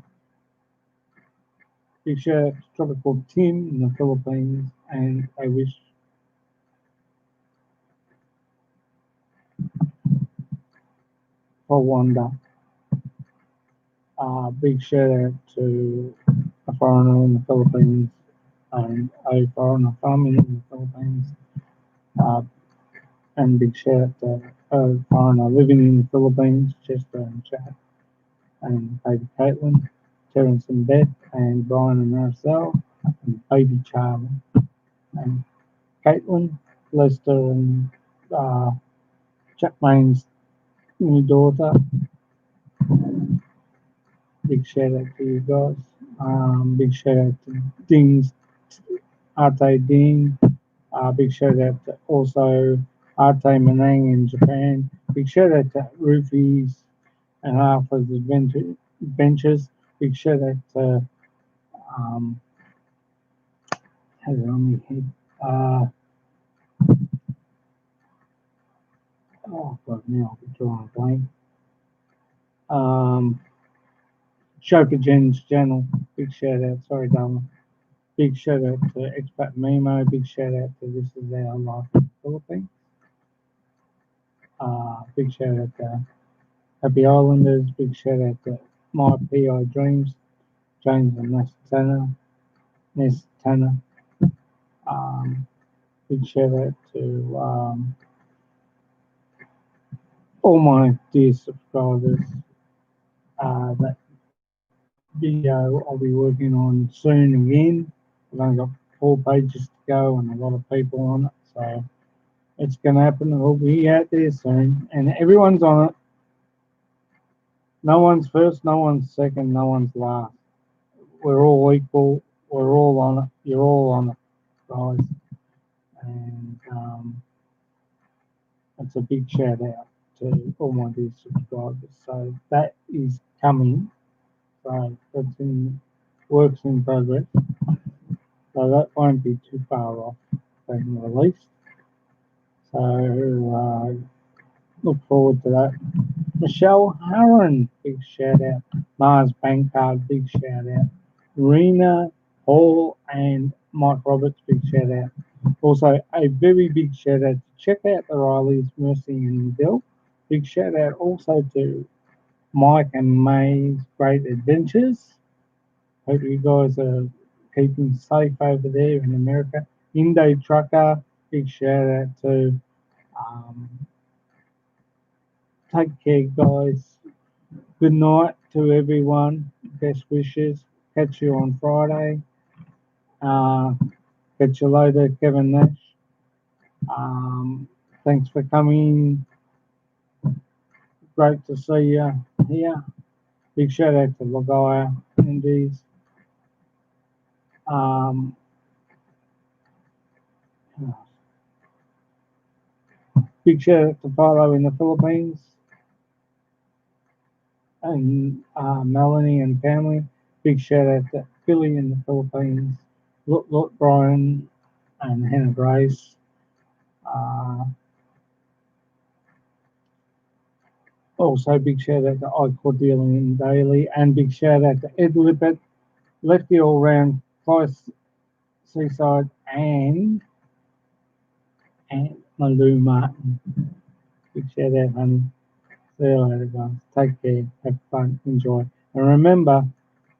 Big shout out to Tropical Tim in the Philippines, and I wish for Wanda. Big shout out to a foreigner in the Philippines and a foreigner farming in the Philippines. Uh, and big shout out to a foreigner living in the Philippines, Chester and Chad, and baby Caitlin, Terence and Beth, and Brian and Marcel, and baby Charlie, and Caitlin, Lester, and uh, Jack Main's new daughter. Big shout out to you guys. Big shout out to Ding's Arte Ding. Big shout out to also Arte Manang in Japan. Big shout out to Roofies and Half's Adventures. Big shout out to um, has it on my head. Oh god, now I'll be drawing a blank. Um, Chopper Jen's channel. Big shout out. Sorry, darling. Big shout out to Expat Memo. Big shout out to This Is Our Life in the Philippines. Big shout out to Happy Islanders. Big shout out to My PI Dreams. James and Ness Tanner. Um, big shout out to all my dear subscribers. That video I'll be working on soon again. I've only got 4 pages to go and a lot of people on it, so it's going to happen. It'll be out there soon, and everyone's on it. No one's first, no one's second, no one's last. We're all equal. We're all on it. You're all on it, guys. And it's a big shout out to all my dear subscribers. So that is coming. So that's in works in progress. So that won't be too far off being released. So look forward to that. Michelle Harron, big shout out. Mars Bankcard, big shout out. Rena Hall and Mike Roberts, big shout out. Also, a very big shout out to check out the Rileys, Mercy and Bill. Big shout out also to Mike and May's Great Adventures. Hope you guys are keeping safe over there in America. Indo Trucker, big shout out to. Um, take care, guys. Good night to everyone. Best wishes. Catch you on Friday. Uh, catch you later, Kevin Nash. Thanks for coming. Great to see you here. Big shout out to Lagaya Indies. Um, big shout out to Philo in the Philippines and Melanie and family. Big shout out to Philly in the Philippines. Look, Brian and Hannah Grace. Uh, Also, big shout out to I Dealing in Daily, and big shout out to Ed Lippert, Lefty All Round, Close Seaside, and Malou Martin. Big shout out, honey. See you later, guys. Take care, have fun, enjoy. And remember,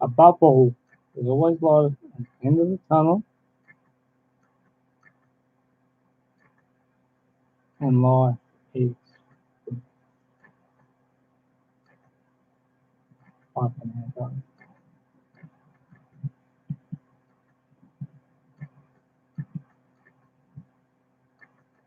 above all, there's always light at the end of the tunnel, and life is. Bye for now, guys.